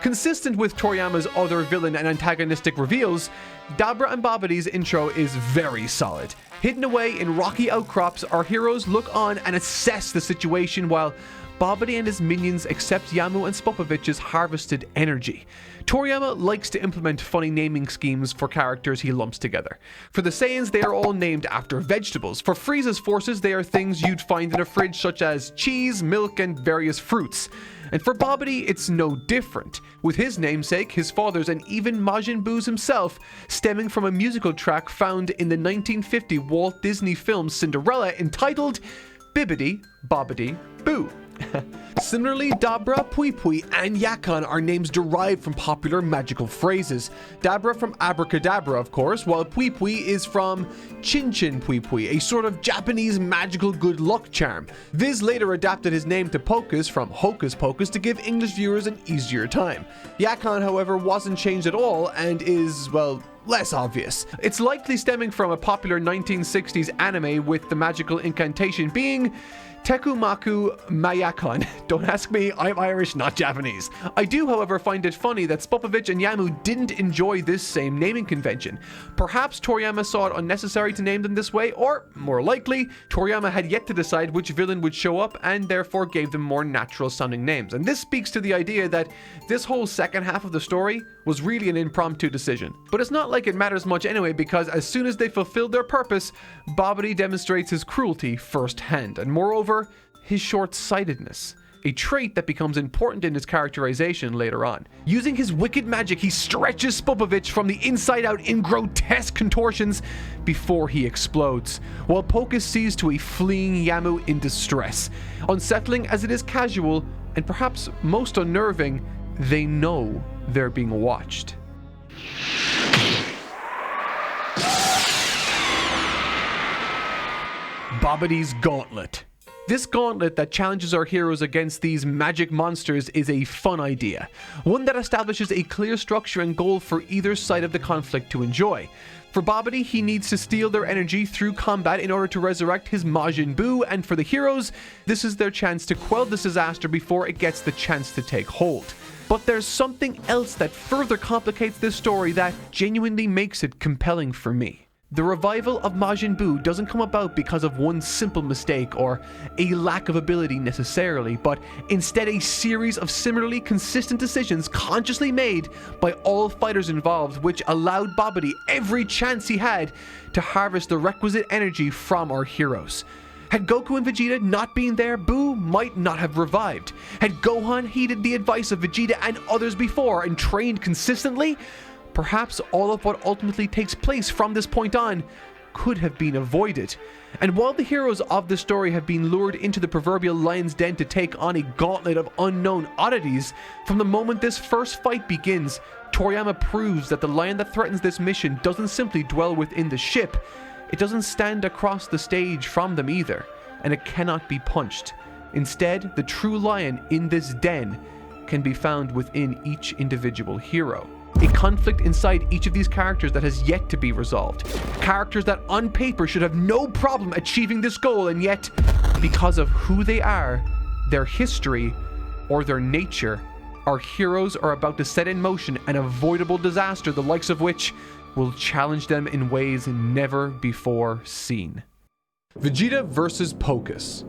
Consistent with Toriyama's other villain and antagonistic reveals, Dabra and Bobbidi's intro is very solid. Hidden away in rocky outcrops, our heroes look on and assess the situation while Bobbidi and his minions accept Yamu and Spopovich's harvested energy. Toriyama likes to implement funny naming schemes for characters he lumps together. For the Saiyans, they are all named after vegetables. For Frieza's forces, they are things you'd find in a fridge such as cheese, milk, and various fruits. And for Bobbidi, it's no different, with his namesake, his father's, and even Majin Buu's himself stemming from a musical track found in the 1950 Walt Disney film Cinderella entitled Bibbidi Bobbidi Boo. Similarly, Dabra, Pui Pui, and Yakan are names derived from popular magical phrases. Dabra from abracadabra, of course, while Pui Pui is from Chin Chin Pui Pui, a sort of Japanese magical good luck charm. Viz later adapted his name to Pocus from Hocus Pocus to give English viewers an easier time. Yakan, however, wasn't changed at all and is, well, less obvious. It's likely stemming from a popular 1960s anime with the magical incantation being Tekumaku Mayakan. Don't ask me, I'm Irish, not Japanese. I do, however, find it funny that Spopovich and Yamu didn't enjoy this same naming convention. Perhaps Toriyama saw it unnecessary to name them this way, or, more likely, Toriyama had yet to decide which villain would show up and therefore gave them more natural sounding names. And this speaks to the idea that this whole second half of the story was really an impromptu decision. But it's not like it matters much anyway, because as soon as they fulfilled their purpose, Bobbidi demonstrates his cruelty firsthand, and moreover, his short-sightedness, a trait that becomes important in his characterization later on. Using his wicked magic, he stretches Spopovich from the inside out in grotesque contortions before he explodes, while Pocus sees to a fleeing Yamu in distress. Unsettling as it is casual, and perhaps most unnerving, they know they're being watched. Bobbidi's Gauntlet. This gauntlet that challenges our heroes against these magic monsters is a fun idea, one that establishes a clear structure and goal for either side of the conflict to enjoy. For Bobbidi, he needs to steal their energy through combat in order to resurrect his Majin Buu, and for the heroes, this is their chance to quell this disaster before it gets the chance to take hold. But there's something else that further complicates this story that genuinely makes it compelling for me. The revival of Majin Buu doesn't come about because of one simple mistake or a lack of ability necessarily, but instead a series of similarly consistent decisions consciously made by all fighters involved, which allowed Bobbidi every chance he had to harvest the requisite energy from our heroes. Had Goku and Vegeta not been there, Buu might not have revived. Had Gohan heeded the advice of Vegeta and others before and trained consistently, perhaps all of what ultimately takes place from this point on could have been avoided. And while the heroes of the story have been lured into the proverbial lion's den to take on a gauntlet of unknown oddities, from the moment this first fight begins, Toriyama proves that the lion that threatens this mission doesn't simply dwell within the ship, it doesn't stand across the stage from them either, and it cannot be punched. Instead, the true lion in this den can be found within each individual hero. A conflict inside each of these characters that has yet to be resolved. Characters that on paper should have no problem achieving this goal, and yet, because of who they are, their history, or their nature, our heroes are about to set in motion an avoidable disaster the likes of which will challenge them in ways never before seen. Vegeta versus Pocus.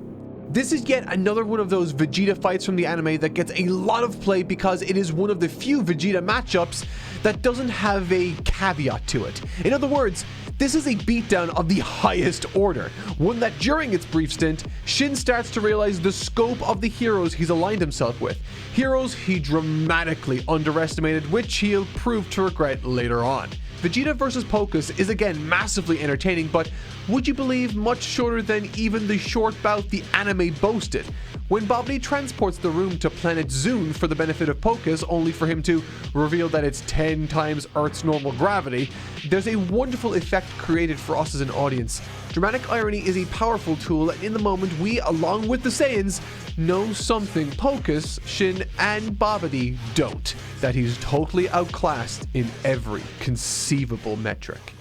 This is yet another one of those Vegeta fights from the anime that gets a lot of play because it is one of the few Vegeta matchups that doesn't have a caveat to it. In other words, This is a beatdown of the highest order, one that during its brief stint, Shin starts to realize the scope of the heroes he's aligned himself with. Heroes he dramatically underestimated, which he'll prove to regret later on. Vegeta vs. Pocus is again massively entertaining, but would you believe much shorter than even the short bout the anime boasted. When Bobbidi transports the room to planet Zune for the benefit of Pocus, only for him to reveal that it's 10 times Earth's normal gravity, there's a wonderful effect created for us as an audience. Dramatic irony is a powerful tool, and in the moment we, along with the Saiyans, know something Pocus, Shin, and Bobbidi don't. That he's totally outclassed in every conceivable metric.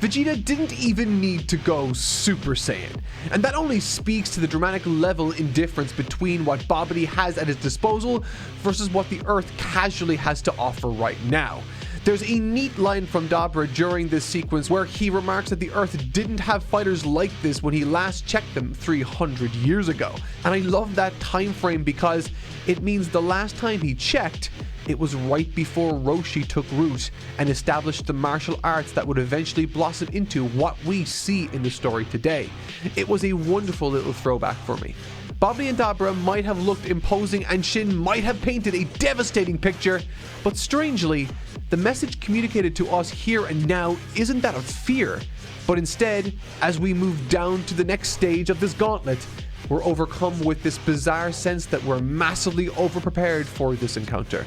Vegeta didn't even need to go Super Saiyan, and that only speaks to the dramatic level in difference between what Bobbidi has at his disposal versus what the Earth casually has to offer right now. There's a neat line from Dabra during this sequence where he remarks that the Earth didn't have fighters like this when he last checked them 300 years ago. And I love that time frame because it means the last time he checked, it was right before Roshi took root and established the martial arts that would eventually blossom into what we see in the story today. It was a wonderful little throwback for me. Bobbidi and Dabra might have looked imposing and Shin might have painted a devastating picture, but strangely, the message communicated to us here and now isn't that of fear, but instead, as we move down to the next stage of this gauntlet, we're overcome with this bizarre sense that we're massively overprepared for this encounter.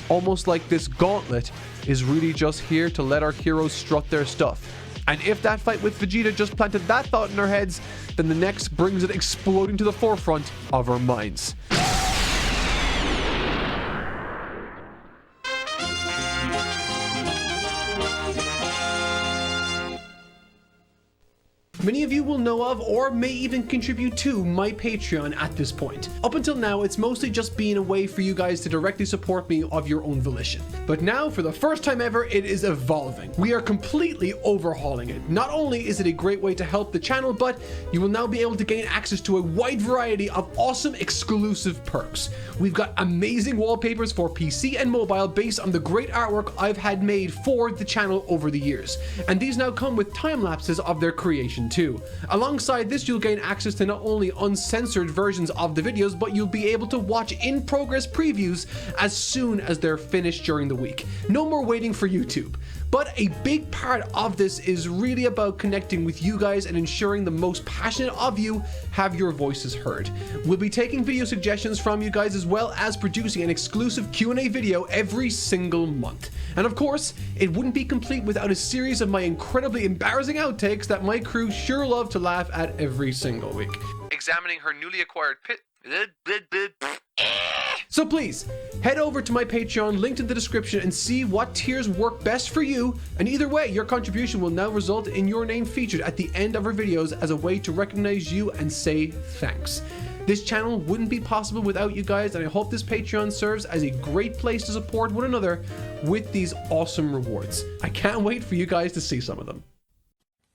Almost like this gauntlet is really just here to let our heroes strut their stuff. And if that fight with Vegeta just planted that thought in our heads, then the next brings it exploding to the forefront of our minds. Many of you will know of or may even contribute to my Patreon at this point. Up until now, it's mostly just been a way for you guys to directly support me of your own volition. But now, for the first time ever, it is evolving. We are completely overhauling it. Not only is it a great way to help the channel, but you will now be able to gain access to a wide variety of awesome exclusive perks. We've got amazing wallpapers for PC and mobile based on the great artwork I've had made for the channel over the years. And these now come with time lapses of their creation too. Alongside this, you'll gain access to not only uncensored versions of the videos, but you'll be able to watch in-progress previews as soon as they're finished during the week. No more waiting for YouTube. But a big part of this is really about connecting with you guys and ensuring the most passionate of you have your voices heard. We'll be taking video suggestions from you guys as well as producing an exclusive Q&A video every single month. And of course, it wouldn't be complete without a series of my incredibly embarrassing outtakes that my crew sure love to laugh at every single week. Examining her newly acquired pit. So please, head over to my Patreon, linked in the description, and see what tiers work best for you. And either way, your contribution will now result in your name featured at the end of our videos as a way to recognize you and say thanks. This channel wouldn't be possible without you guys, and I hope this Patreon serves as a great place to support one another with these awesome rewards. I can't wait for you guys to see some of them.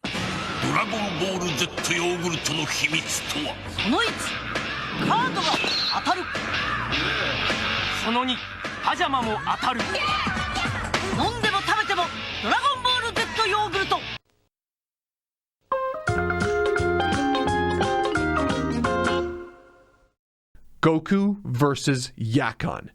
Dragon Ball Z ヨーグルトの秘密とはその1カードが当たるその2パジャマも当たる飲んでも食べてもドラゴンボール Z ヨーグルトGoku vs. Yakon.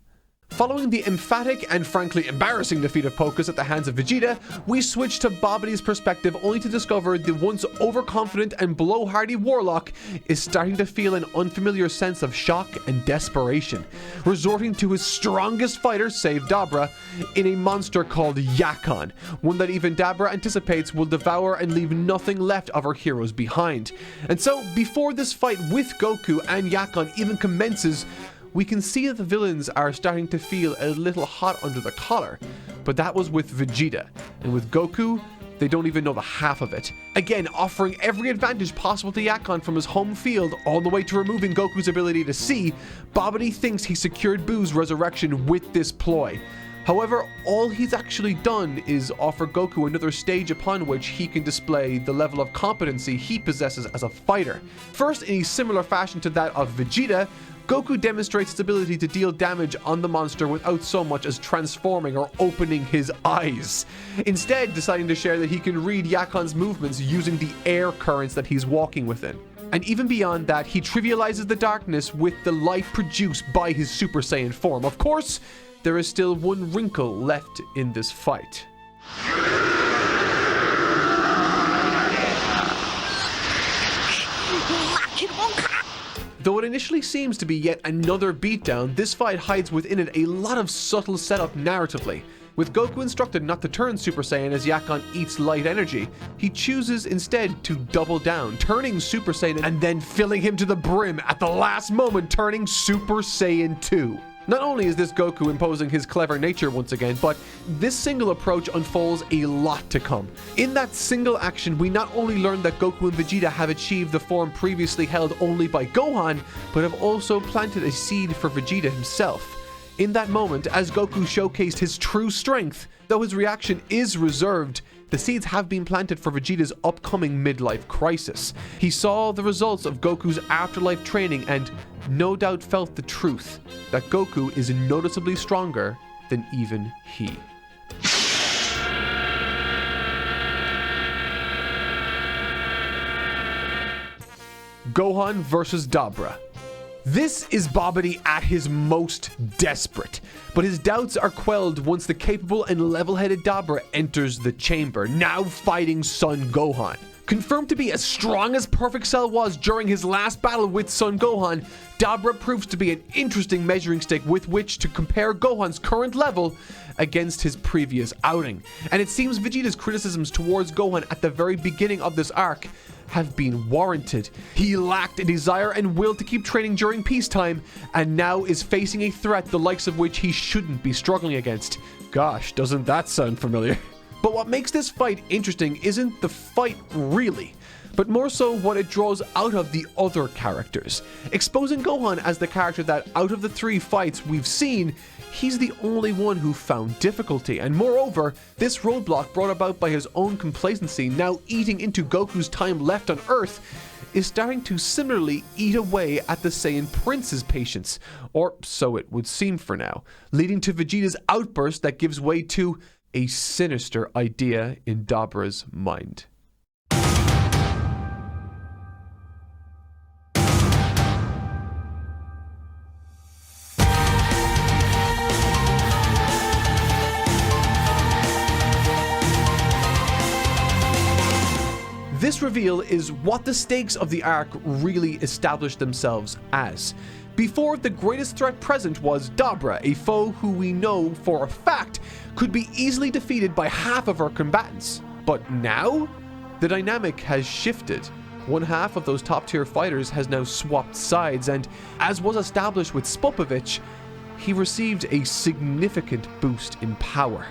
Following the emphatic and frankly embarrassing defeat of Pocus at the hands of Vegeta, we switch to Bobbidi's perspective only to discover the once overconfident and blowhardy Warlock is starting to feel an unfamiliar sense of shock and desperation, resorting to his strongest fighter, save Dabra, in a monster called Yakon, one that even Dabra anticipates will devour and leave nothing left of our heroes behind. And so, before this fight with Goku and Yakon even commences, we can see that the villains are starting to feel a little hot under the collar, but that was with Vegeta, and with Goku, they don't even know the half of it. Again, offering every advantage possible to Yakon from his home field all the way to removing Goku's ability to see, Bobbidi thinks he secured Buu's resurrection with this ploy. However, all he's actually done is offer Goku another stage upon which he can display the level of competency he possesses as a fighter. First, in a similar fashion to that of Vegeta, Goku demonstrates his ability to deal damage on the monster without so much as transforming or opening his eyes, instead deciding to share that he can read Yakon's movements using the air currents that he's walking within. And even beyond that, he trivializes the darkness with the light produced by his Super Saiyan form. Of course, there is still one wrinkle left in this fight. Though it initially seems to be yet another beatdown, this fight hides within it a lot of subtle setup narratively. With Goku instructed not to turn Super Saiyan as Yakon eats light energy, he chooses instead to double down, turning Super Saiyan and then filling him to the brim at the last moment, turning Super Saiyan 2. Not only is this Goku imposing his clever nature once again, but this single approach unfolds a lot to come. In that single action, we not only learn that Goku and Vegeta have achieved the form previously held only by Gohan, but have also planted a seed for Vegeta himself. In that moment, as Goku showcased his true strength, though his reaction is reserved, the seeds have been planted for Vegeta's upcoming midlife crisis. He saw the results of Goku's afterlife training and no doubt felt the truth that Goku is noticeably stronger than even he. Gohan versus Dabra. This is Bobbidi at his most desperate, but his doubts are quelled once the capable and level-headed Dabra enters the chamber, now fighting Son Gohan. Confirmed to be as strong as Perfect Cell was during his last battle with Son Gohan, Dabra proves to be an interesting measuring stick with which to compare Gohan's current level against his previous outing. And it seems Vegeta's criticisms towards Gohan at the very beginning of this arc have been warranted. He lacked a desire and will to keep training during peacetime, and now is facing a threat the likes of which he shouldn't be struggling against. Gosh, doesn't that sound familiar? But what makes this fight interesting isn't the fight really, but more so what it draws out of the other characters. Exposing Gohan as the character that out of the three fights we've seen, he's the only one who found difficulty, and moreover, this roadblock brought about by his own complacency now eating into Goku's time left on Earth is starting to similarly eat away at the Saiyan Prince's patience, or so it would seem for now, leading to Vegeta's outburst that gives way to a sinister idea in Dabra's mind. This reveal is what the stakes of the arc really established themselves as. Before, the greatest threat present was Dabra, a foe who we know for a fact could be easily defeated by half of our combatants. But now, the dynamic has shifted. One half of those top tier fighters has now swapped sides, and as was established with Spopovich, he received a significant boost in power.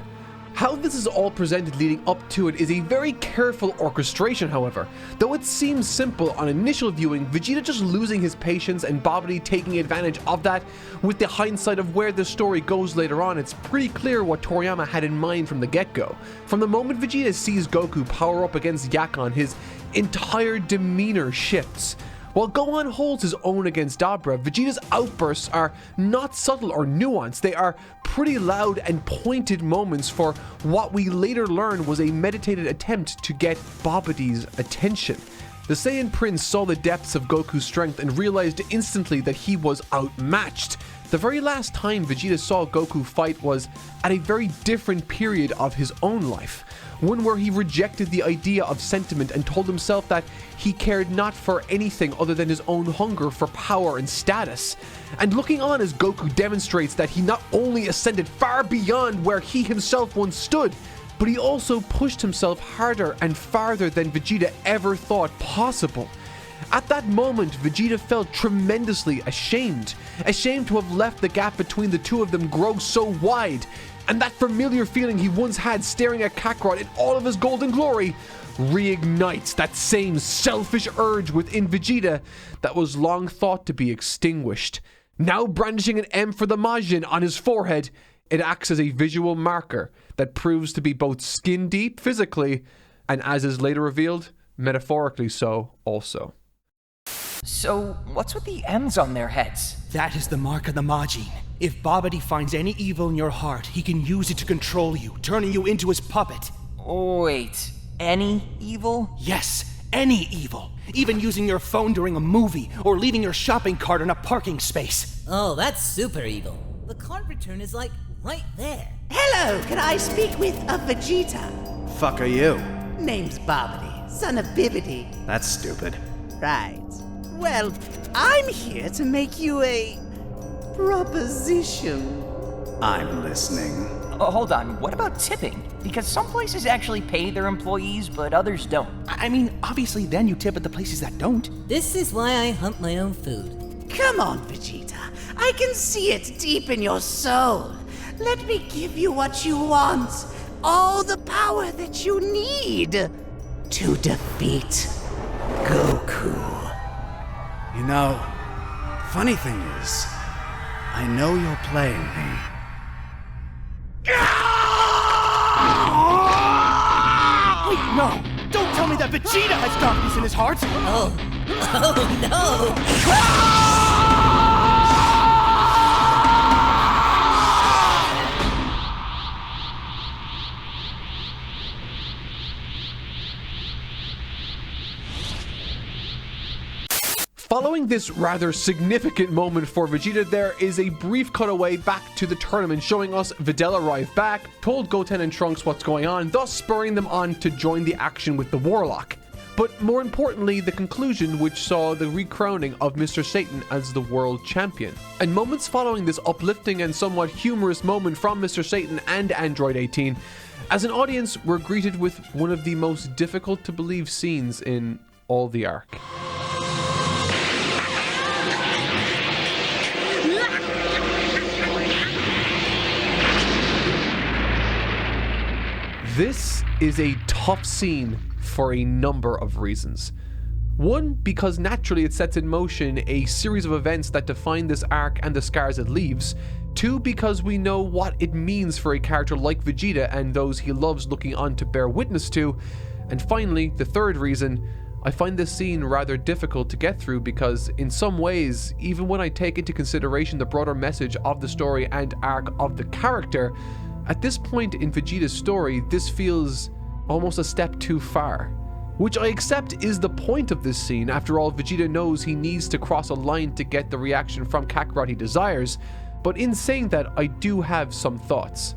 How this is all presented leading up to it is a very careful orchestration, however. Though it seems simple on initial viewing, Vegeta just losing his patience and Bobbidi taking advantage of that, with the hindsight of where the story goes later on, it's pretty clear what Toriyama had in mind from the get-go. From the moment Vegeta sees Goku power up against Yakon, his entire demeanor shifts. While Gohan holds his own against Dabra, Vegeta's outbursts are not subtle or nuanced. They are pretty loud and pointed moments for what we later learn was a meditated attempt to get Bobbidi's attention. The Saiyan Prince saw the depths of Goku's strength and realized instantly that he was outmatched. The very last time Vegeta saw Goku fight was at a very different period of his own life. One where he rejected the idea of sentiment and told himself that he cared not for anything other than his own hunger for power and status. And looking on as Goku demonstrates that he not only ascended far beyond where he himself once stood, but he also pushed himself harder and farther than Vegeta ever thought possible. At that moment, Vegeta felt tremendously ashamed. Ashamed to have left the gap between the two of them grow so wide. And that familiar feeling he once had staring at Kakarot in all of his golden glory reignites that same selfish urge within Vegeta that was long thought to be extinguished. Now brandishing an M for the Majin on his forehead, it acts as a visual marker that proves to be both skin deep physically and, as is later revealed, metaphorically so also. So, what's with the M's on their heads? That is the mark of the Majin. If Bobbidi finds any evil in your heart, he can use it to control you, turning you into his puppet. Wait, any evil? Yes, any evil. Even using your phone during a movie, or leaving your shopping cart in a parking space. Oh, that's super evil. The card return is like right there. Hello, can I speak with a Vegeta? Fuck are you? Name's Bobbidi, son of Bibbidi. That's stupid. Right. Well, I'm here to make you a proposition. I'm listening. Oh, hold on, what about tipping? Because some places actually pay their employees, but others don't. I mean, obviously then you tip at the places that don't. This is why I hunt my own food. Come on, Vegeta. I can see it deep in your soul. Let me give you what you want. All the power that you need to defeat Goku. You know, funny thing is, I know you're playing me. Wait, no! Don't tell me that Vegeta has darkness in his heart! Oh no! Following this rather significant moment for Vegeta, there is a brief cutaway back to the tournament showing us Videl arrive back, told Goten and Trunks what's going on, thus spurring them on to join the action with the Warlock. But more importantly, the conclusion, which saw the recrowning of Mr. Satan as the world champion. And moments following this uplifting and somewhat humorous moment from Mr. Satan and Android 18, as an audience, we're greeted with one of the most difficult to believe scenes in all the arc. This is a tough scene for a number of reasons. One, because naturally it sets in motion a series of events that define this arc and the scars it leaves. Two, because we know what it means for a character like Vegeta and those he loves looking on to bear witness to. And finally, the third reason, I find this scene rather difficult to get through because in some ways, even when I take into consideration the broader message of the story and arc of the character, at this point in Vegeta's story, this feels almost a step too far. Which I accept is the point of this scene. After all, Vegeta knows he needs to cross a line to get the reaction from Kakarot he desires, but in saying that, I do have some thoughts.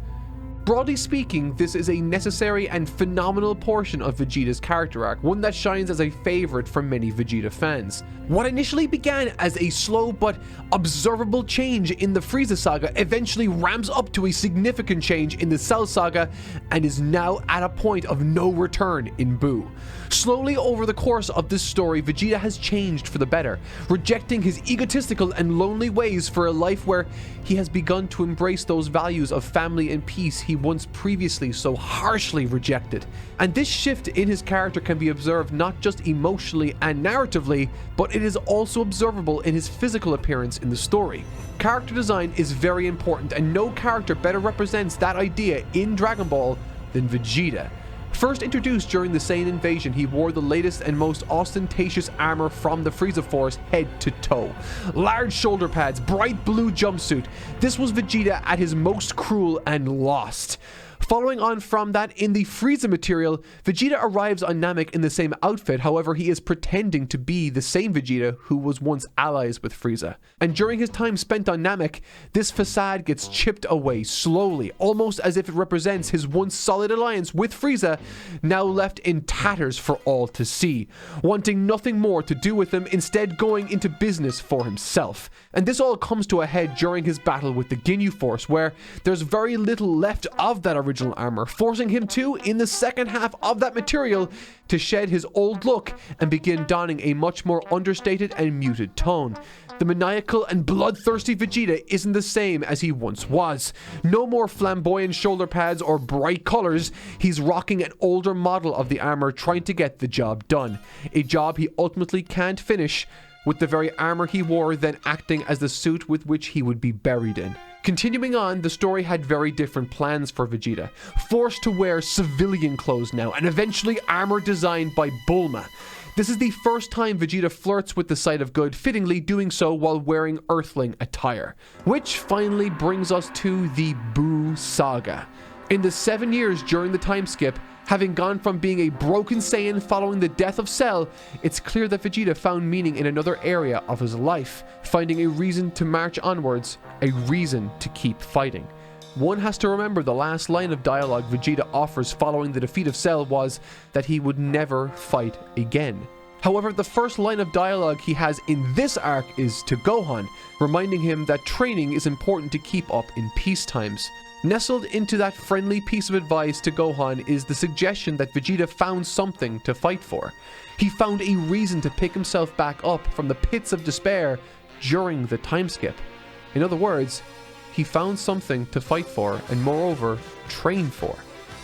Broadly speaking, this is a necessary and phenomenal portion of Vegeta's character arc, one that shines as a favorite for many Vegeta fans. What initially began as a slow but observable change in the Frieza saga eventually ramps up to a significant change in the Cell saga and is now at a point of no return in Buu. Slowly over the course of this story, Vegeta has changed for the better, rejecting his egotistical and lonely ways for a life where he has begun to embrace those values of family and peace he once previously so harshly rejected. And this shift in his character can be observed not just emotionally and narratively, but it is also observable in his physical appearance in the story. Character design is very important, and no character better represents that idea in Dragon Ball than Vegeta. First introduced during the Saiyan invasion, he wore the latest and most ostentatious armor from the Frieza Force head to toe. Large shoulder pads, bright blue jumpsuit. This was Vegeta at his most cruel and lost. Following on from that, in the Frieza material, Vegeta arrives on Namek in the same outfit, however he is pretending to be the same Vegeta who was once allies with Frieza. And during his time spent on Namek, this facade gets chipped away slowly, almost as if it represents his once solid alliance with Frieza, now left in tatters for all to see, wanting nothing more to do with him, instead going into business for himself. And this all comes to a head during his battle with the Ginyu Force, where there's very little left of that original armor, forcing him to, in the second half of that material, to shed his old look and begin donning a much more understated and muted tone. The maniacal and bloodthirsty Vegeta isn't the same as he once was. No more flamboyant shoulder pads or bright colors. He's rocking an older model of the armor, trying to get the job done. A job he ultimately can't finish, with the very armor he wore then acting as the suit with which he would be buried in. Continuing on, the story had very different plans for Vegeta, forced to wear civilian clothes now, and eventually armor designed by Bulma. This is the first time Vegeta flirts with the side of good, fittingly doing so while wearing Earthling attire. Which finally brings us to the Buu Saga. In the 7 years during the time skip, having gone from being a broken Saiyan following the death of Cell, it's clear that Vegeta found meaning in another area of his life, finding a reason to march onwards, a reason to keep fighting. One has to remember the last line of dialogue Vegeta offers following the defeat of Cell was that he would never fight again. However, the first line of dialogue he has in this arc is to Gohan, reminding him that training is important to keep up in peace times. Nestled into that friendly piece of advice to Gohan is the suggestion that Vegeta found something to fight for. He found a reason to pick himself back up from the pits of despair during the time skip. In other words, he found something to fight for and moreover, train for.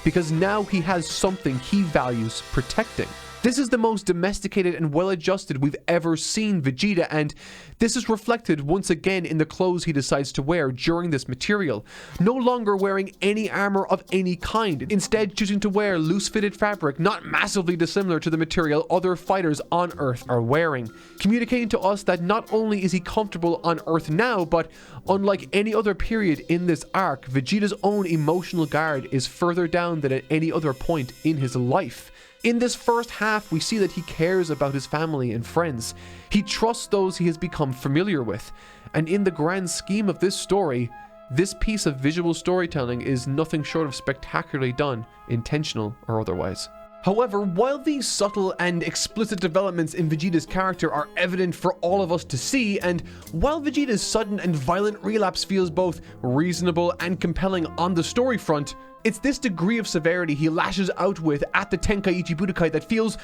Because now he has something he values protecting. This is the most domesticated and well-adjusted we've ever seen Vegeta, and this is reflected once again in the clothes he decides to wear during this material. No longer wearing any armor of any kind, instead choosing to wear loose-fitted fabric not massively dissimilar to the material other fighters on Earth are wearing, communicating to us that not only is he comfortable on Earth now, but unlike any other period in this arc, Vegeta's own emotional guard is further down than at any other point in his life. In this first half, we see that he cares about his family and friends. He trusts those he has become familiar with. And in the grand scheme of this story, this piece of visual storytelling is nothing short of spectacularly done, intentional or otherwise. However, while these subtle and explicit developments in Vegeta's character are evident for all of us to see, and while Vegeta's sudden and violent relapse feels both reasonable and compelling on the story front, it's this degree of severity he lashes out with at the Tenkaichi Budokai that feels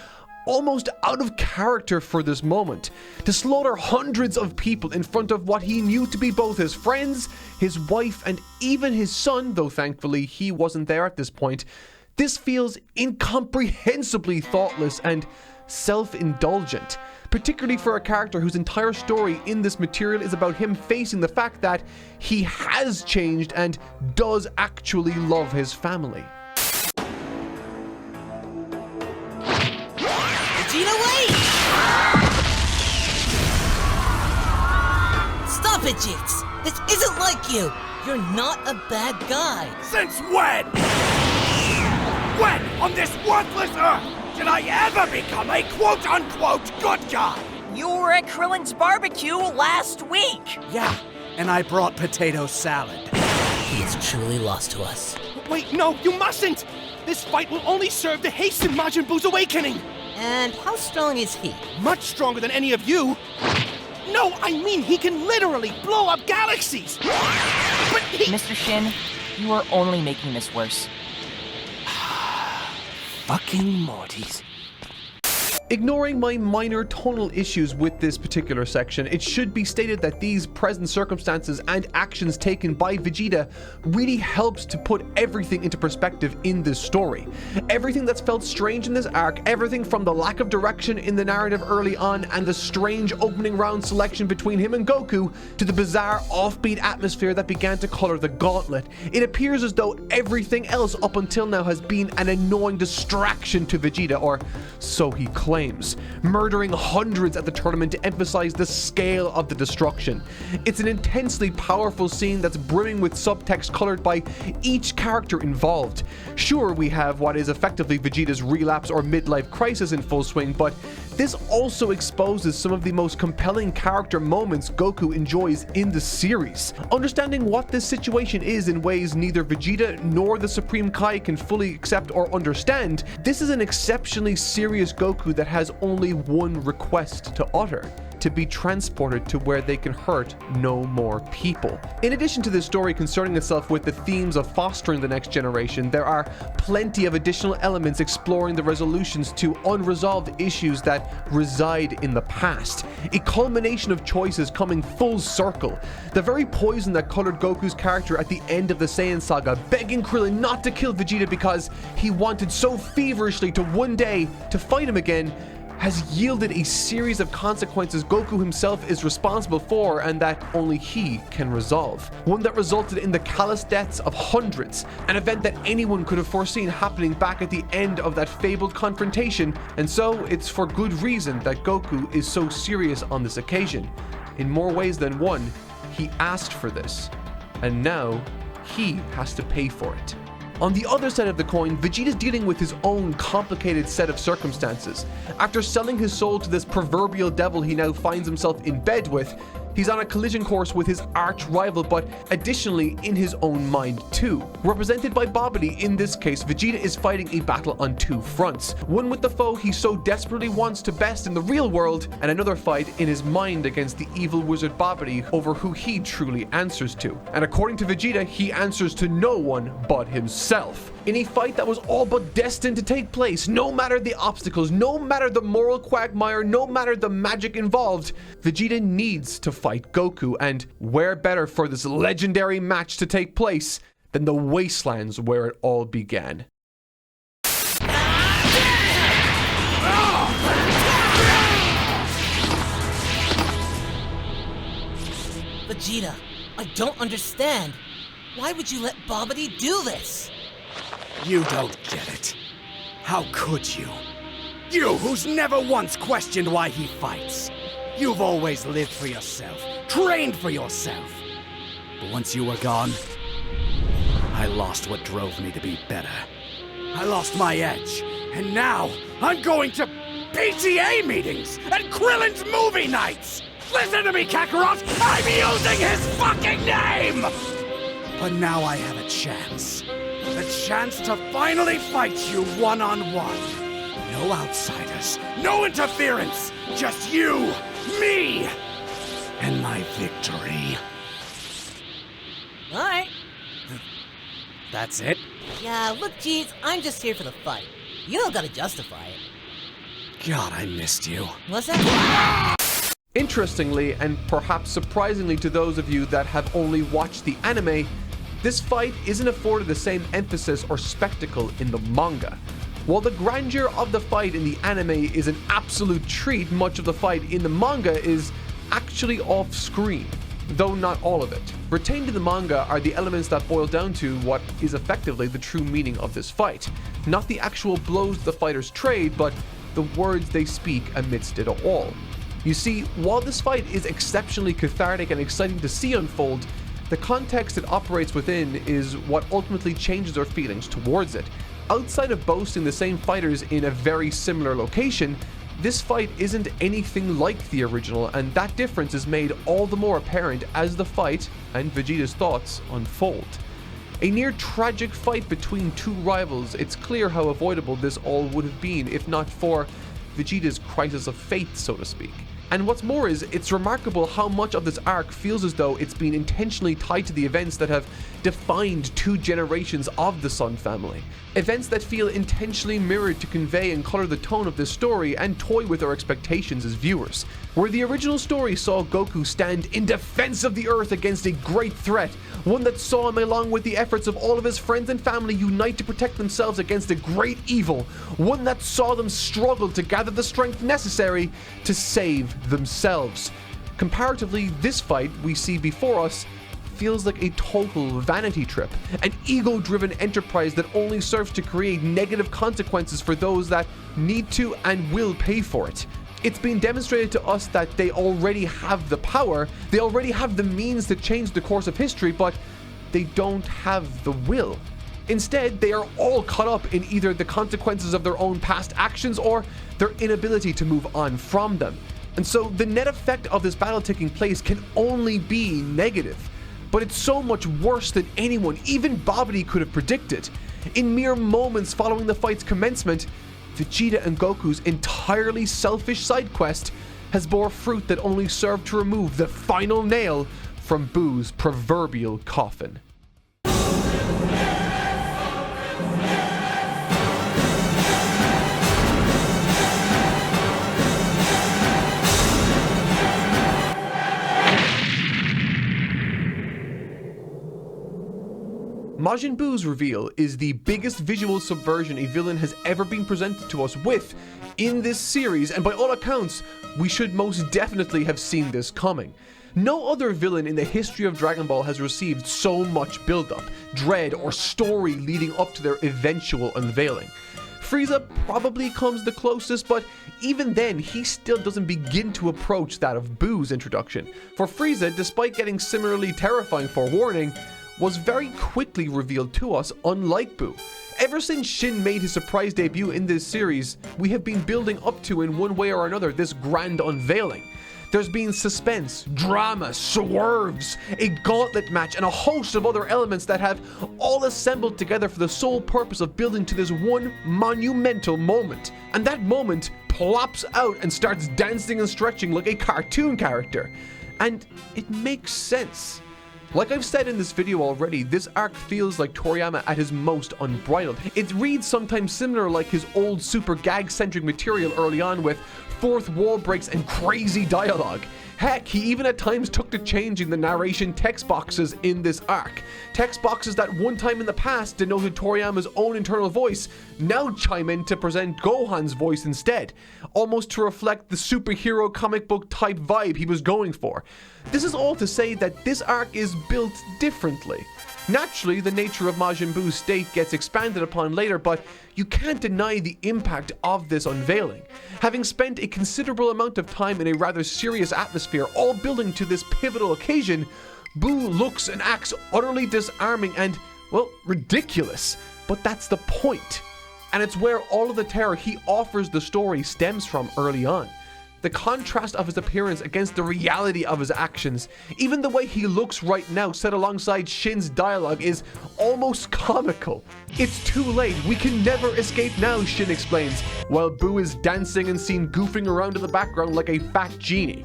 almost out of character for this moment. To slaughter hundreds of people in front of what he knew to be both his friends, his wife, and even his son, though thankfully he wasn't there at this point, this feels incomprehensibly thoughtless and self-indulgent, particularly for a character whose entire story in this material is about him facing the fact that he has changed and does actually love his family. Vegeta, wait! Stop it, Jinx! This isn't like you! You're not a bad guy! Since when? When, on this worthless Earth, did I ever become a quote-unquote good guy? You were at Krillin's barbecue last week! Yeah, and I brought potato salad. He is truly lost to us. Wait, no, you mustn't! This fight will only serve to hasten Majin Buu's awakening! And how strong is he? Much stronger than any of you! No, I mean he can literally blow up galaxies! But he— Mr. Shin, you are only making this worse. Fucking Mortys. Ignoring my minor tonal issues with this particular section, it should be stated that these present circumstances and actions taken by Vegeta really helps to put everything into perspective in this story. Everything that's felt strange in this arc, everything from the lack of direction in the narrative early on and the strange opening round selection between him and Goku, to the bizarre offbeat atmosphere that began to color the Gauntlet. It appears as though everything else up until now has been an annoying distraction to Vegeta, or so he claims. Murdering hundreds at the tournament to emphasize the scale of the destruction. It's an intensely powerful scene that's brimming with subtext colored by each character involved. Sure, we have what is effectively Vegeta's relapse or midlife crisis in full swing, but this also exposes some of the most compelling character moments Goku enjoys in the series. Understanding what this situation is in ways neither Vegeta nor the Supreme Kai can fully accept or understand, this is an exceptionally serious Goku that has only one request to utter: to be transported to where they can hurt no more people. In addition to this story concerning itself with the themes of fostering the next generation, there are plenty of additional elements exploring the resolutions to unresolved issues that reside in the past. A culmination of choices coming full circle. The very poison that colored Goku's character at the end of the Saiyan saga, begging Krillin not to kill Vegeta because he wanted so feverishly to one day to fight him again, has yielded a series of consequences Goku himself is responsible for and that only he can resolve. One that resulted in the callous deaths of hundreds, an event that anyone could have foreseen happening back at the end of that fabled confrontation, and so it's for good reason that Goku is so serious on this occasion. In more ways than one, he asked for this, and now he has to pay for it. On the other side of the coin, Vegeta's dealing with his own complicated set of circumstances. After selling his soul to this proverbial devil he now finds himself in bed with, he's on a collision course with his arch rival, but additionally in his own mind too. Represented by Bobbidi, in this case, Vegeta is fighting a battle on two fronts. One with the foe he so desperately wants to best in the real world, and another fight in his mind against the evil wizard Bobbidi over who he truly answers to. And according to Vegeta, he answers to no one but himself. In a fight that was all but destined to take place, no matter the obstacles, no matter the moral quagmire, no matter the magic involved, Vegeta needs to fight Goku, and where better for this legendary match to take place than the wastelands where it all began. Vegeta, I don't understand. Why would you let Bobbidi do this? You don't get it. How could you? You who's never once questioned why he fights. You've always lived for yourself, trained for yourself. But once you were gone, I lost what drove me to be better. I lost my edge, and now I'm going to PTA meetings and Krillin's movie nights! Listen to me, Kakarot! I'm using his fucking name! But now I have a chance. A chance to finally fight you one-on-one. No outsiders, no interference, just you, me, and my victory. Alright. That's it? Yeah, look, geez, I'm just here for the fight. You don't gotta justify it. God, I missed you. What's that? Interestingly, and perhaps surprisingly to those of you that have only watched the anime, this fight isn't afforded the same emphasis or spectacle in the manga. While the grandeur of the fight in the anime is an absolute treat, much of the fight in the manga is actually off-screen, though not all of it. Retained in the manga are the elements that boil down to what is effectively the true meaning of this fight. Not the actual blows the fighters trade, but the words they speak amidst it all. You see, while this fight is exceptionally cathartic and exciting to see unfold, the context it operates within is what ultimately changes our feelings towards it. Outside of boasting the same fighters in a very similar location, this fight isn't anything like the original, and that difference is made all the more apparent as the fight and Vegeta's thoughts unfold. A near tragic fight between two rivals, it's clear how avoidable this all would have been if not for Vegeta's crisis of faith, so to speak. And what's more is, it's remarkable how much of this arc feels as though it's been intentionally tied to the events that have defined two generations of the Sun family. Events that feel intentionally mirrored to convey and color the tone of this story and toy with our expectations as viewers. Where the original story saw Goku stand in defense of the Earth against a great threat, one that saw him along with the efforts of all of his friends and family unite to protect themselves against a great evil, one that saw them struggle to gather the strength necessary to save themselves. Comparatively, this fight we see before us feels like a total vanity trip, an ego-driven enterprise that only serves to create negative consequences for those that need to and will pay for it. It's been demonstrated to us that they already have the power, they already have the means to change the course of history, but they don't have the will. Instead, they are all caught up in either the consequences of their own past actions or their inability to move on from them. And so the net effect of this battle taking place can only be negative. But it's so much worse than anyone, even Bobbidi, could have predicted. In mere moments following the fight's commencement, Vegeta and Goku's entirely selfish side quest has bore fruit that only served to remove the final nail from Buu's proverbial coffin. Majin Buu's reveal is the biggest visual subversion a villain has ever been presented to us with in this series, and by all accounts, we should most definitely have seen this coming. No other villain in the history of Dragon Ball has received so much build-up, dread, or story leading up to their eventual unveiling. Frieza probably comes the closest, but even then, he still doesn't begin to approach that of Buu's introduction. For Frieza, despite getting similarly terrifying forewarning, was very quickly revealed to us, unlike Buu. Ever since Shin made his surprise debut in this series, we have been building up to, in one way or another, this grand unveiling. There's been suspense, drama, swerves, a gauntlet match, and a host of other elements that have all assembled together for the sole purpose of building to this one monumental moment. And that moment plops out and starts dancing and stretching like a cartoon character. And it makes sense. Like I've said in this video already, this arc feels like Toriyama at his most unbridled. It reads sometimes similar like his old super gag-centric material early on with fourth wall breaks and crazy dialogue. Heck, he even at times took to changing the narration text boxes in this arc. Text boxes that one time in the past denoted Toriyama's own internal voice now chime in to present Gohan's voice instead, almost to reflect the superhero comic book type vibe he was going for. This is all to say that this arc is built differently. Naturally, the nature of Majin Buu's state gets expanded upon later, but you can't deny the impact of this unveiling. Having spent a considerable amount of time in a rather serious atmosphere, all building to this pivotal occasion, Buu looks and acts utterly disarming and, well, ridiculous. But that's the point. And it's where all of the terror he offers the story stems from early on. The contrast of his appearance against the reality of his actions, even the way he looks right now set alongside Shin's dialogue, is almost comical. It's too late, we can never escape now, Shin explains, while Buu is dancing and seen goofing around in the background like a fat genie.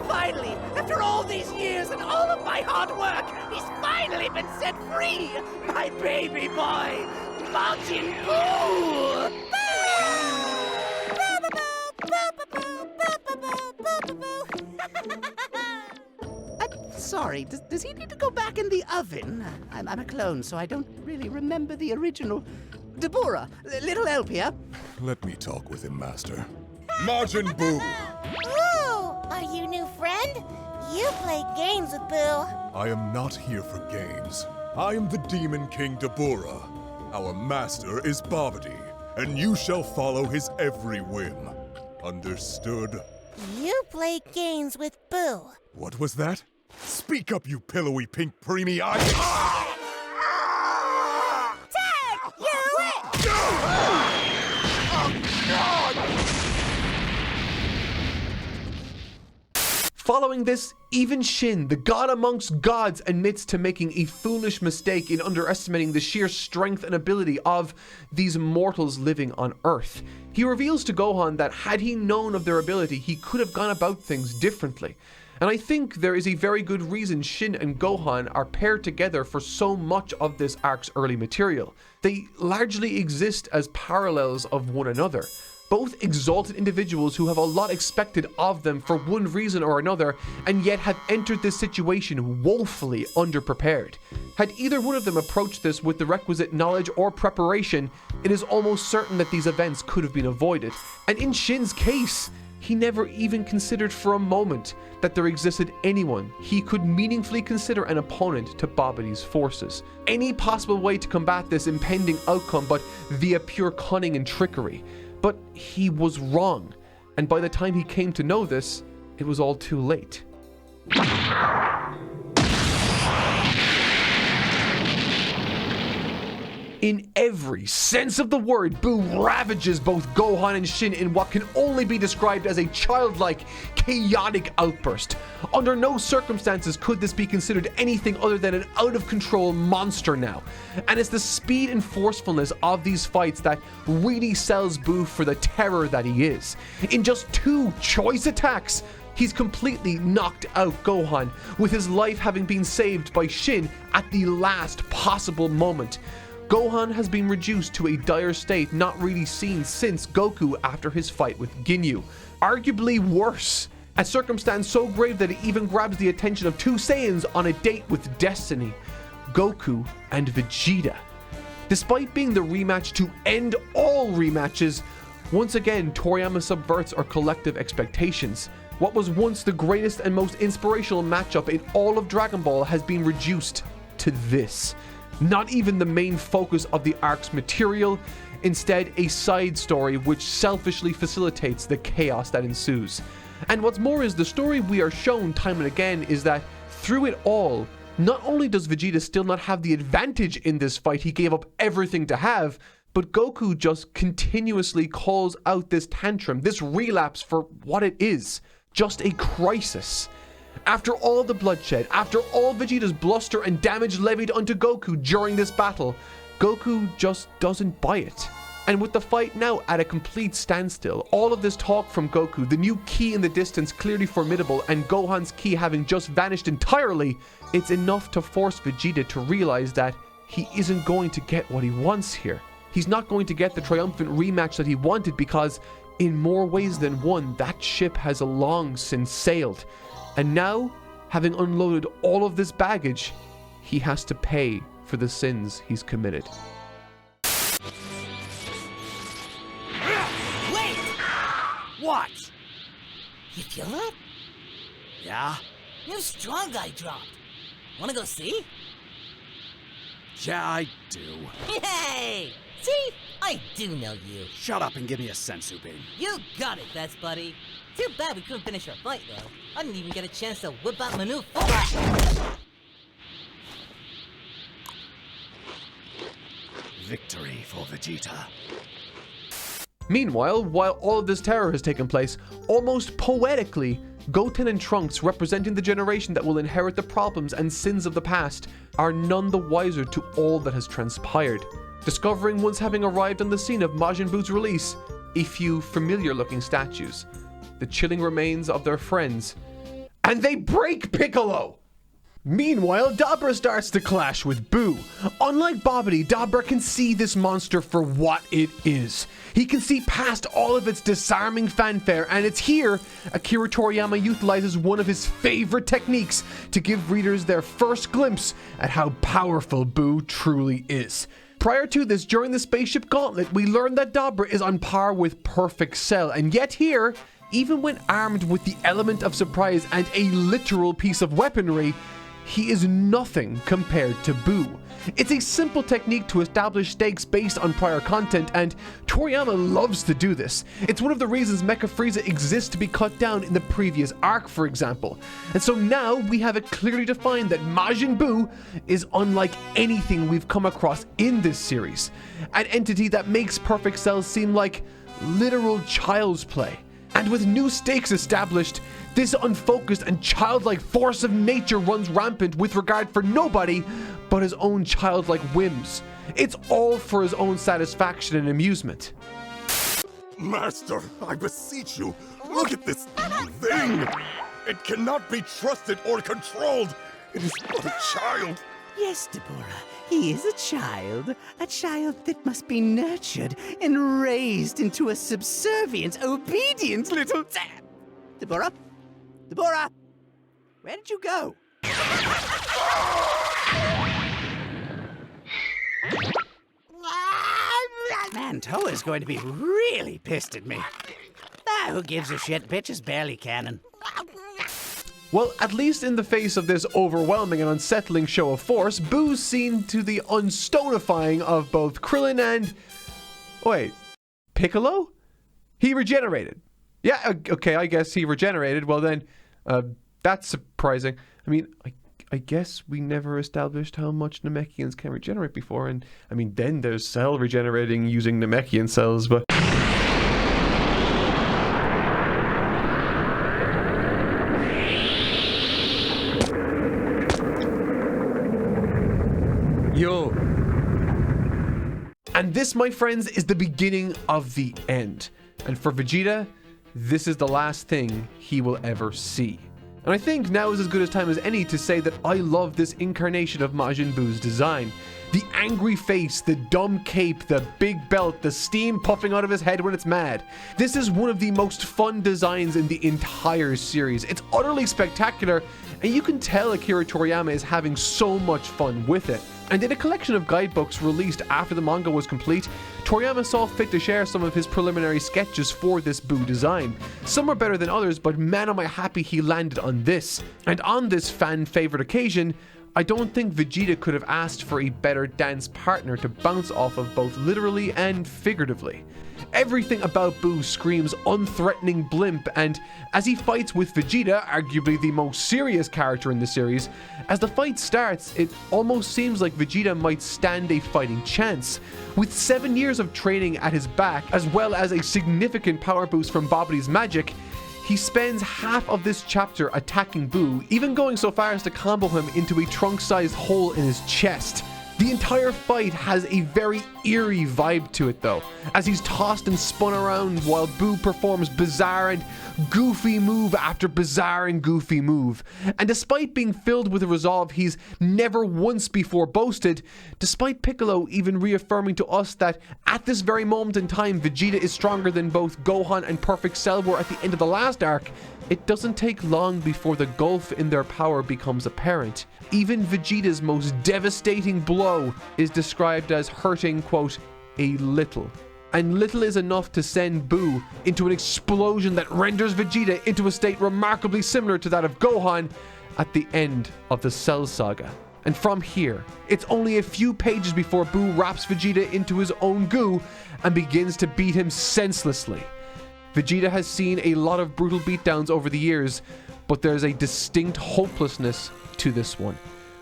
Finally, after all these years and all of my hard work, he's finally been set free! My baby boy, Majin Buu! I'm sorry, does he need to go back in the oven? I'm a clone, so I don't really remember the original. Deborah, little help here. Let me talk with him, Master. Majin Buu! Ooh, are you new friend? You play games with Buu. I am not here for games. I am the Demon King Deborah. Our master is Bobbidi, and you shall follow his every whim. Understood? You play games with Buu. What was that? Speak up, you pillowy pink preemie eye! Tag! You're it! Following this, even Shin, the god amongst gods, admits to making a foolish mistake in underestimating the sheer strength and ability of these mortals living on Earth. He reveals to Gohan that had he known of their ability, he could have gone about things differently. And I think there is a very good reason Shin and Gohan are paired together for so much of this arc's early material. They largely exist as parallels of one another. Both exalted individuals who have a lot expected of them for one reason or another, and yet have entered this situation woefully underprepared. Had either one of them approached this with the requisite knowledge or preparation, it is almost certain that these events could have been avoided. And in Shin's case, he never even considered for a moment that there existed anyone he could meaningfully consider an opponent to Bobbidi's forces. Any possible way to combat this impending outcome but via pure cunning and trickery. But he was wrong, and by the time he came to know this, it was all too late. In every sense of the word, Buu ravages both Gohan and Shin in what can only be described as a childlike, chaotic outburst. Under no circumstances could this be considered anything other than an out-of-control monster now. And it's the speed and forcefulness of these fights that really sells Buu for the terror that he is. In just 2 choice attacks, he's completely knocked out Gohan, with his life having been saved by Shin at the last possible moment. Gohan has been reduced to a dire state not really seen since Goku after his fight with Ginyu. Arguably worse, a circumstance so grave that it even grabs the attention of 2 Saiyans on a date with destiny. Goku and Vegeta. Despite being the rematch to end all rematches, once again Toriyama subverts our collective expectations. What was once the greatest and most inspirational matchup in all of Dragon Ball has been reduced to this. Not even the main focus of the arc's material, instead a side story which selfishly facilitates the chaos that ensues. And what's more is the story we are shown time and again is that through it all, not only does Vegeta still not have the advantage in this fight he gave up everything to have, but Goku just continuously calls out this tantrum, this relapse for what it is, just a crisis. After all the bloodshed, after all Vegeta's bluster and damage levied onto Goku during this battle, Goku just doesn't buy it. And with the fight now at a complete standstill, all of this talk from Goku, the new ki in the distance clearly formidable, and Gohan's ki having just vanished entirely, it's enough to force Vegeta to realize that he isn't going to get what he wants here. He's not going to get the triumphant rematch that he wanted because, in more ways than one, that ship has long since sailed. And now, having unloaded all of this baggage, he has to pay for the sins he's committed. Wait! What? You feel that? Yeah? New strong guy dropped. Wanna go see? Yeah, I do. Yay! See? I do know you. Shut up and give me a sensu bean. You got it, best buddy. Too bad we couldn't finish our fight, though. I didn't even get a chance to whip out my new Victory for Vegeta. Meanwhile, while all of this terror has taken place, almost poetically, Goten and Trunks, representing the generation that will inherit the problems and sins of the past, are none the wiser to all that has transpired. Discovering once having arrived on the scene of Majin Buu's release, a few familiar-looking statues, the chilling remains of their friends, and they break Piccolo! Meanwhile, Dabra starts to clash with Buu. Unlike Bobbidi, Dabra can see this monster for what it is. He can see past all of its disarming fanfare, and it's here Akira Toriyama utilizes one of his favorite techniques to give readers their first glimpse at how powerful Buu truly is. Prior to this, during the spaceship Gauntlet, we learned that Dabra is on par with Perfect Cell, and yet here, even when armed with the element of surprise and a literal piece of weaponry, he is nothing compared to Buu. It's a simple technique to establish stakes based on prior content, and Toriyama loves to do this. It's one of the reasons Mecha Frieza exists to be cut down in the previous arc, for example. And so now we have it clearly defined that Majin Buu is unlike anything we've come across in this series. An entity that makes Perfect Cell seem like literal child's play. And with new stakes established, this unfocused and childlike force of nature runs rampant with regard for nobody but his own childlike whims. It's all for his own satisfaction and amusement. Master, I beseech you, look at this thing! It cannot be trusted or controlled! It is but a child! Yes, Deborah, he is a child that must be nurtured and raised into a subservient, obedient little Deborah? Deborah! Where did you go? Man, Toa's going to be really pissed at me. Ah, who gives a shit? Bitch is barely canon. Well, at least in the face of this overwhelming and unsettling show of force, Buu's seen to the unstonifying of both Krillin and... Wait, Piccolo? He regenerated. Yeah, okay, I guess he regenerated. Well then, that's surprising. I mean, I guess we never established how much Namekians can regenerate before, and I mean, then there's Cell regenerating using Namekian cells, but... Yo. And this, my friends, is the beginning of the end. And for Vegeta, this is the last thing he will ever see. And I think now is as good a time as any to say that I love this incarnation of Majin Buu's design. The angry face, the dumb cape, the big belt, the steam puffing out of his head when it's mad. This is one of the most fun designs in the entire series. It's utterly spectacular, and you can tell Akira Toriyama is having so much fun with it. And in a collection of guidebooks released after the manga was complete, Toriyama saw fit to share some of his preliminary sketches for this Buu design. Some are better than others, but man am I happy he landed on this. And on this fan-favorite occasion, I don't think Vegeta could have asked for a better dance partner to bounce off of both literally and figuratively. Everything about Buu screams unthreatening blimp, and as he fights with Vegeta, arguably the most serious character in the series, as the fight starts, it almost seems like Vegeta might stand a fighting chance. With 7 years of training at his back, as well as a significant power boost from Bobbidi's magic, he spends half of this chapter attacking Buu, even going so far as to combo him into a trunk-sized hole in his chest. The entire fight has a very eerie vibe to it though, as he's tossed and spun around while Buu performs bizarre and goofy move after bizarre and goofy move. And despite being filled with a resolve he's never once before boasted, despite Piccolo even reaffirming to us that at this very moment in time Vegeta is stronger than both Gohan and Perfect Cell were at the end of the last arc, it doesn't take long before the gulf in their power becomes apparent. Even Vegeta's most devastating blow is described as hurting, quote, a little. And little is enough to send Buu into an explosion that renders Vegeta into a state remarkably similar to that of Gohan at the end of the Cell Saga. And from here, it's only a few pages before Buu wraps Vegeta into his own goo and begins to beat him senselessly. Vegeta has seen a lot of brutal beatdowns over the years, but there's a distinct hopelessness to this one.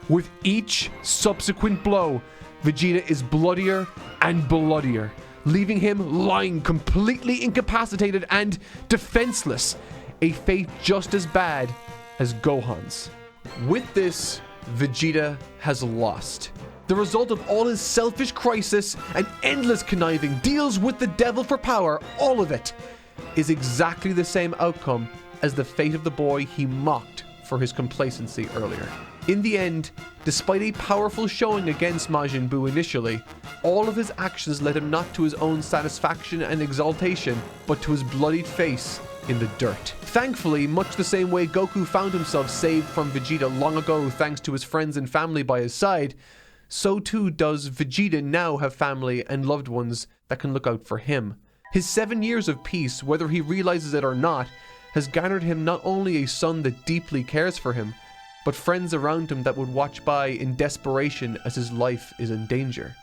With each subsequent blow, Vegeta is bloodier and bloodier, leaving him lying completely incapacitated and defenseless, a fate just as bad as Gohan's. With this, Vegeta has lost. The result of all his selfish crisis and endless conniving, deals with the devil for power, all of it, is exactly the same outcome as the fate of the boy he mocked for his complacency earlier. In the end, despite a powerful showing against Majin Buu initially, all of his actions led him not to his own satisfaction and exaltation, but to his bloodied face in the dirt. Thankfully, much the same way Goku found himself saved from Vegeta long ago thanks to his friends and family by his side, so too does Vegeta now have family and loved ones that can look out for him. His 7 years of peace, whether he realizes it or not, has garnered him not only a son that deeply cares for him, but friends around him that would watch by in desperation as his life is in danger.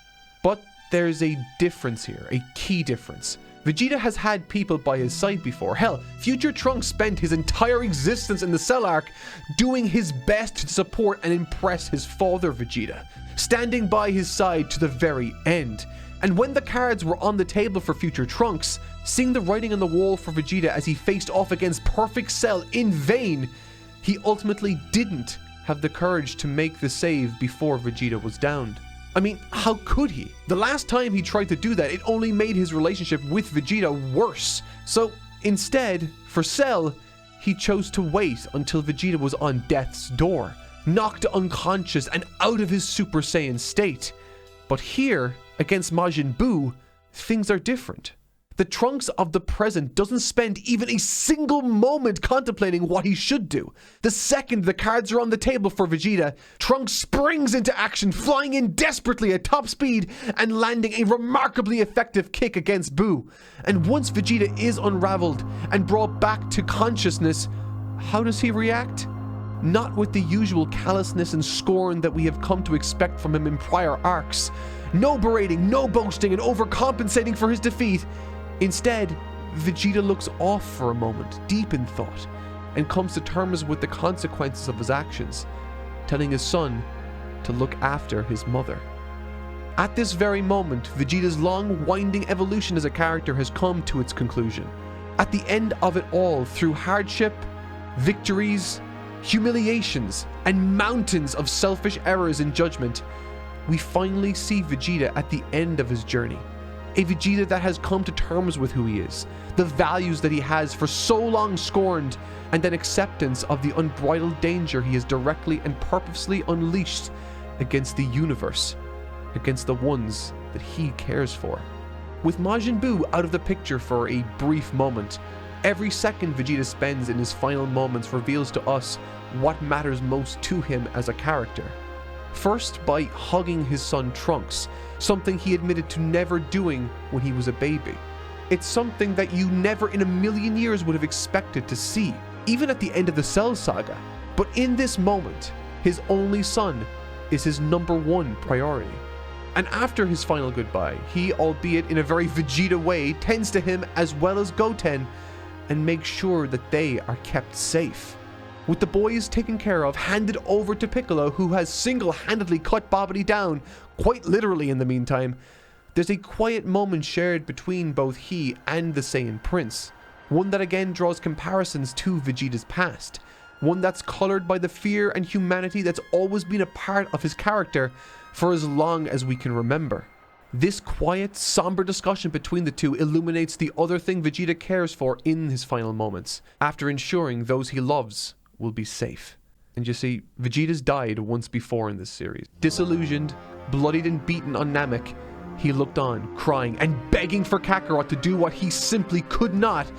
But there's a difference here, a key difference. Vegeta has had people by his side before. Hell, Future Trunks spent his entire existence in the Cell arc doing his best to support and impress his father Vegeta, standing by his side to the very end. And when the cards were on the table for Future Trunks, seeing the writing on the wall for Vegeta as he faced off against Perfect Cell in vain, he ultimately didn't have the courage to make the save before Vegeta was downed. I mean, how could he? The last time he tried to do that, it only made his relationship with Vegeta worse. So instead, for Cell, he chose to wait until Vegeta was on death's door, knocked unconscious and out of his Super Saiyan state. But here, against Majin Buu, things are different. The Trunks of the present doesn't spend even a single moment contemplating what he should do. The second the cards are on the table for Vegeta, Trunks springs into action, flying in desperately at top speed and landing a remarkably effective kick against Buu. And once Vegeta is unraveled and brought back to consciousness, how does he react? Not with the usual callousness and scorn that we have come to expect from him in prior arcs. No berating, no boasting, and overcompensating for his defeat. Instead, Vegeta looks off for a moment, deep in thought, and comes to terms with the consequences of his actions, telling his son to look after his mother. At this very moment, Vegeta's long, winding evolution as a character has come to its conclusion. At the end of it all, through hardship, victories, humiliations, and mountains of selfish errors in judgment, we finally see Vegeta at the end of his journey. A Vegeta that has come to terms with who he is, the values that he has for so long scorned, and an acceptance of the unbridled danger he has directly and purposely unleashed against the universe, against the ones that he cares for. With Majin Buu out of the picture for a brief moment, Every second Vegeta spends in his final moments reveals to us what matters most to him as a character. First, by hugging his son Trunks, something he admitted to never doing when he was a baby. It's something that you never in a million years would have expected to see, even at the end of the Cell Saga. But in this moment, his only son is his #1 priority. And after his final goodbye, he, albeit in a very Vegeta way, tends to him as well as Goten and makes sure that they are kept safe. With the boys taken care of, handed over to Piccolo, who has single-handedly cut Bobbidi down, quite literally in the meantime, there's a quiet moment shared between both he and the Saiyan Prince. One that again draws comparisons to Vegeta's past. One that's colored by the fear and humanity that's always been a part of his character for as long as we can remember. This quiet, somber discussion between the two illuminates the other thing Vegeta cares for in his final moments, after ensuring those he loves will be safe. And you see, Vegeta's died once before in this series. Disillusioned, bloodied and beaten on Namek, he looked on, crying and begging for Kakarot to do what he simply could not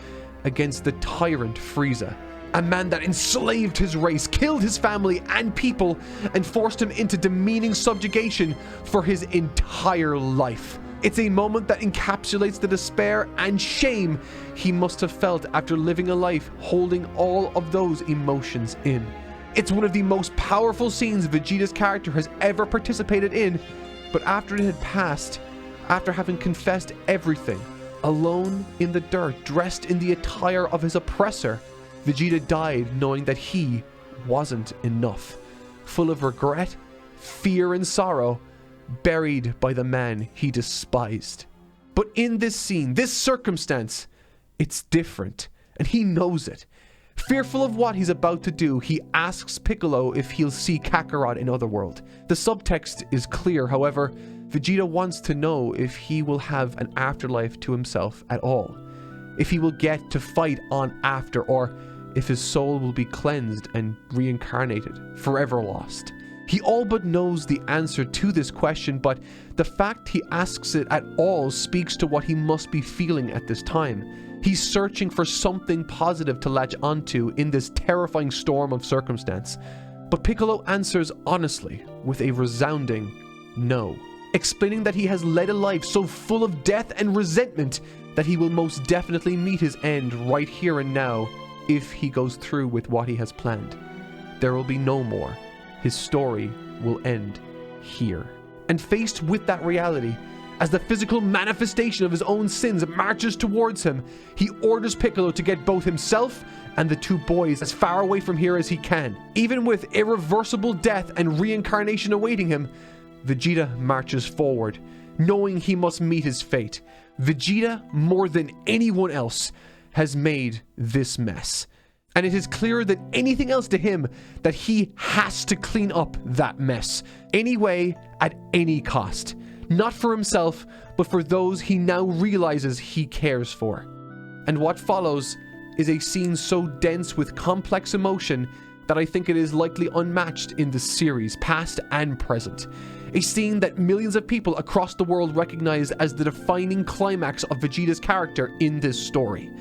against the tyrant Frieza. A man that enslaved his race, killed his family and people, and forced him into demeaning subjugation for his entire life. It's a moment that encapsulates the despair and shame he must have felt after living a life holding all of those emotions in. It's one of the most powerful scenes Vegeta's character has ever participated in, but after it had passed, after having confessed everything, alone in the dirt, dressed in the attire of his oppressor, Vegeta died knowing that he wasn't enough, full of regret, fear and sorrow, buried by the man he despised. But in this scene, this circumstance, it's different, and he knows it. Fearful of what he's about to do, he asks Piccolo if he'll see Kakarot in Otherworld. The subtext is clear, however, Vegeta wants to know if he will have an afterlife to himself at all, if he will get to fight on after, or if his soul will be cleansed and reincarnated, forever lost. He all but knows the answer to this question, but the fact he asks it at all speaks to what he must be feeling at this time. He's searching for something positive to latch onto in this terrifying storm of circumstance. But Piccolo answers honestly with a resounding no, explaining that he has led a life so full of death and resentment that he will most definitely meet his end right here and now if he goes through with what he has planned. There will be no more. His story will end here. And faced with that reality, as the physical manifestation of his own sins marches towards him, he orders Piccolo to get both himself and the two boys as far away from here as he can. Even with irreversible death and reincarnation awaiting him, Vegeta marches forward, knowing he must meet his fate. Vegeta, more than anyone else, has made this mess. And it is clearer than anything else to him that he has to clean up that mess. Anyway, at any cost. Not for himself, but for those he now realizes he cares for. And what follows is a scene so dense with complex emotion that I think it is likely unmatched in the series, past and present. A scene that millions of people across the world recognize as the defining climax of Vegeta's character in this story.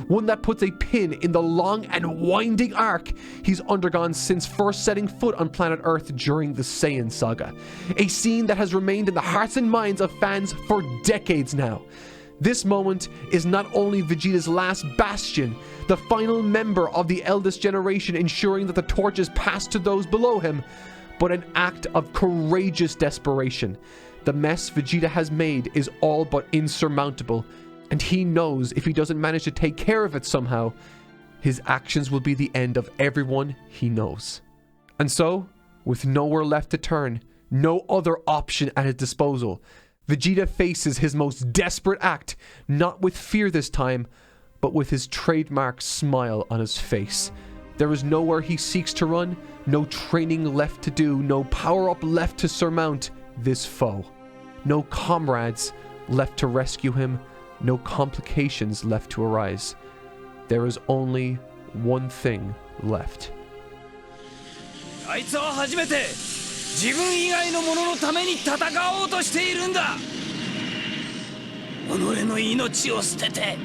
One that puts a pin in the long and winding arc he's undergone since first setting foot on planet Earth during the Saiyan Saga. A scene that has remained in the hearts and minds of fans for decades now. This moment is not only Vegeta's last bastion, the final member of the eldest generation ensuring that the torch is passed to those below him, but an act of courageous desperation. The mess Vegeta has made is all but insurmountable, and he knows if he doesn't manage to take care of it somehow, his actions will be the end of everyone he knows. And so, with nowhere left to turn, no other option at his disposal, Vegeta faces his most desperate act, not with fear this time, but with his trademark smile on his face. There is nowhere he seeks to run, no training left to do, no power-up left to surmount this foe. No comrades left to rescue him, no complications left to arise. There is only one thing left. あいつは初めて自分以外の者のために戦おうとしているんだ。己の命を捨てて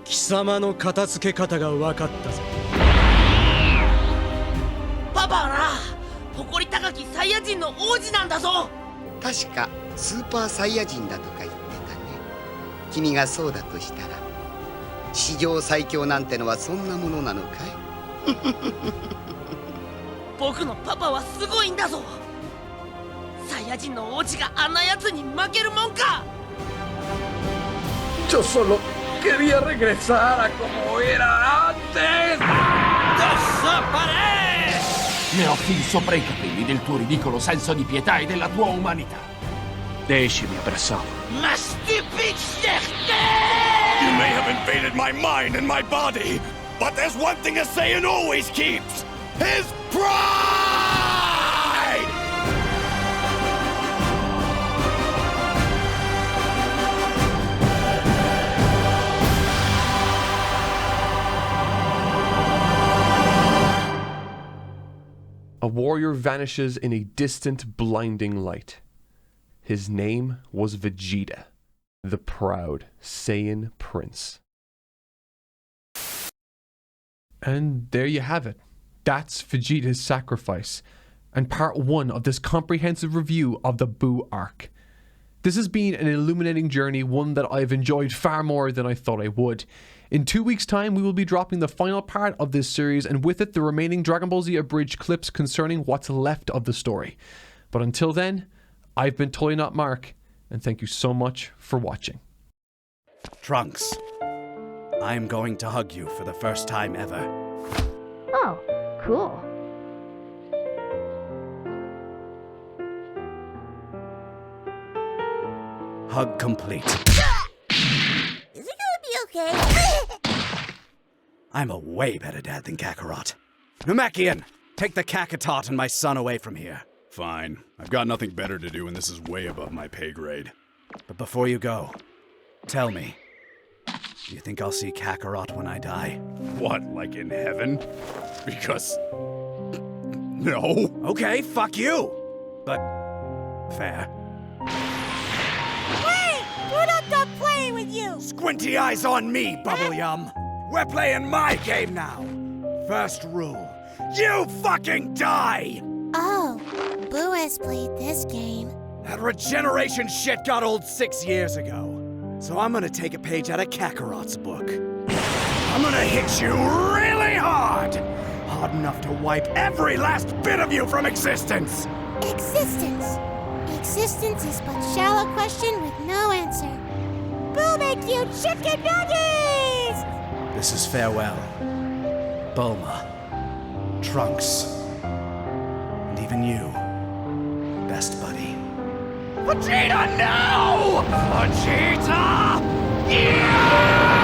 貴様の片付け方が分かったぞ。パパはな、誇り高きサイヤ人の王子なんだぞ。確かスーパーサイヤ人だとか言ってたね。君がそうだとしたら、史上最強なんてのはそんなものなのかい？僕のパパはすごいんだぞ。サイヤ人の王子があんな奴に負けるもんか。Yo solo quería regresar a como era antes. Ne ho fin sopra i capelli del tuo ridicolo senso di pietà e della tua umanità. Deixe-me abraçá-lo. Ma stupidste! You may have invaded my mind and my body, but there's one thing a Saiyan always keeps: his pride! A warrior vanishes in a distant, blinding light. His name was Vegeta, the proud Saiyan prince. And there you have it. That's Vegeta's sacrifice, and part 1 of this comprehensive review of the Buu arc. This has been an illuminating journey, one that I've enjoyed far more than I thought I would. In 2 weeks' time, we will be dropping the final part of this series, and with it, the remaining Dragon Ball Z abridged clips concerning what's left of the story. But until then, I've been Totally Not Mark, and thank you so much for watching. Trunks, I'm going to hug you for the first time ever. Oh, cool. Hug complete. Is it gonna be okay? I'm a way better dad than Kakarot. Namekian, take the Kakatot and my son away from here. Fine. I've got nothing better to do, and this is way above my pay grade. But before you go, tell me, do you think I'll see Kakarot when I die? What, like in heaven? Because... no. Okay, fuck you! But... fair. Wait! We're not done playing with you! Squinty eyes on me, Bubble Yum! We're playing my game now! First rule, you fucking die! Oh, Buu has played this game. That regeneration shit got old 6 years ago. So I'm gonna take a page out of Kakarot's book. I'm gonna hit you really hard! Hard enough to wipe every last bit of you from existence! Existence. Existence is but shallow question with no answer. Buu make you chicken nuggets! This is farewell. Bulma. Trunks. And even you, best buddy. Vegeta, no! Vegeta! Yeah!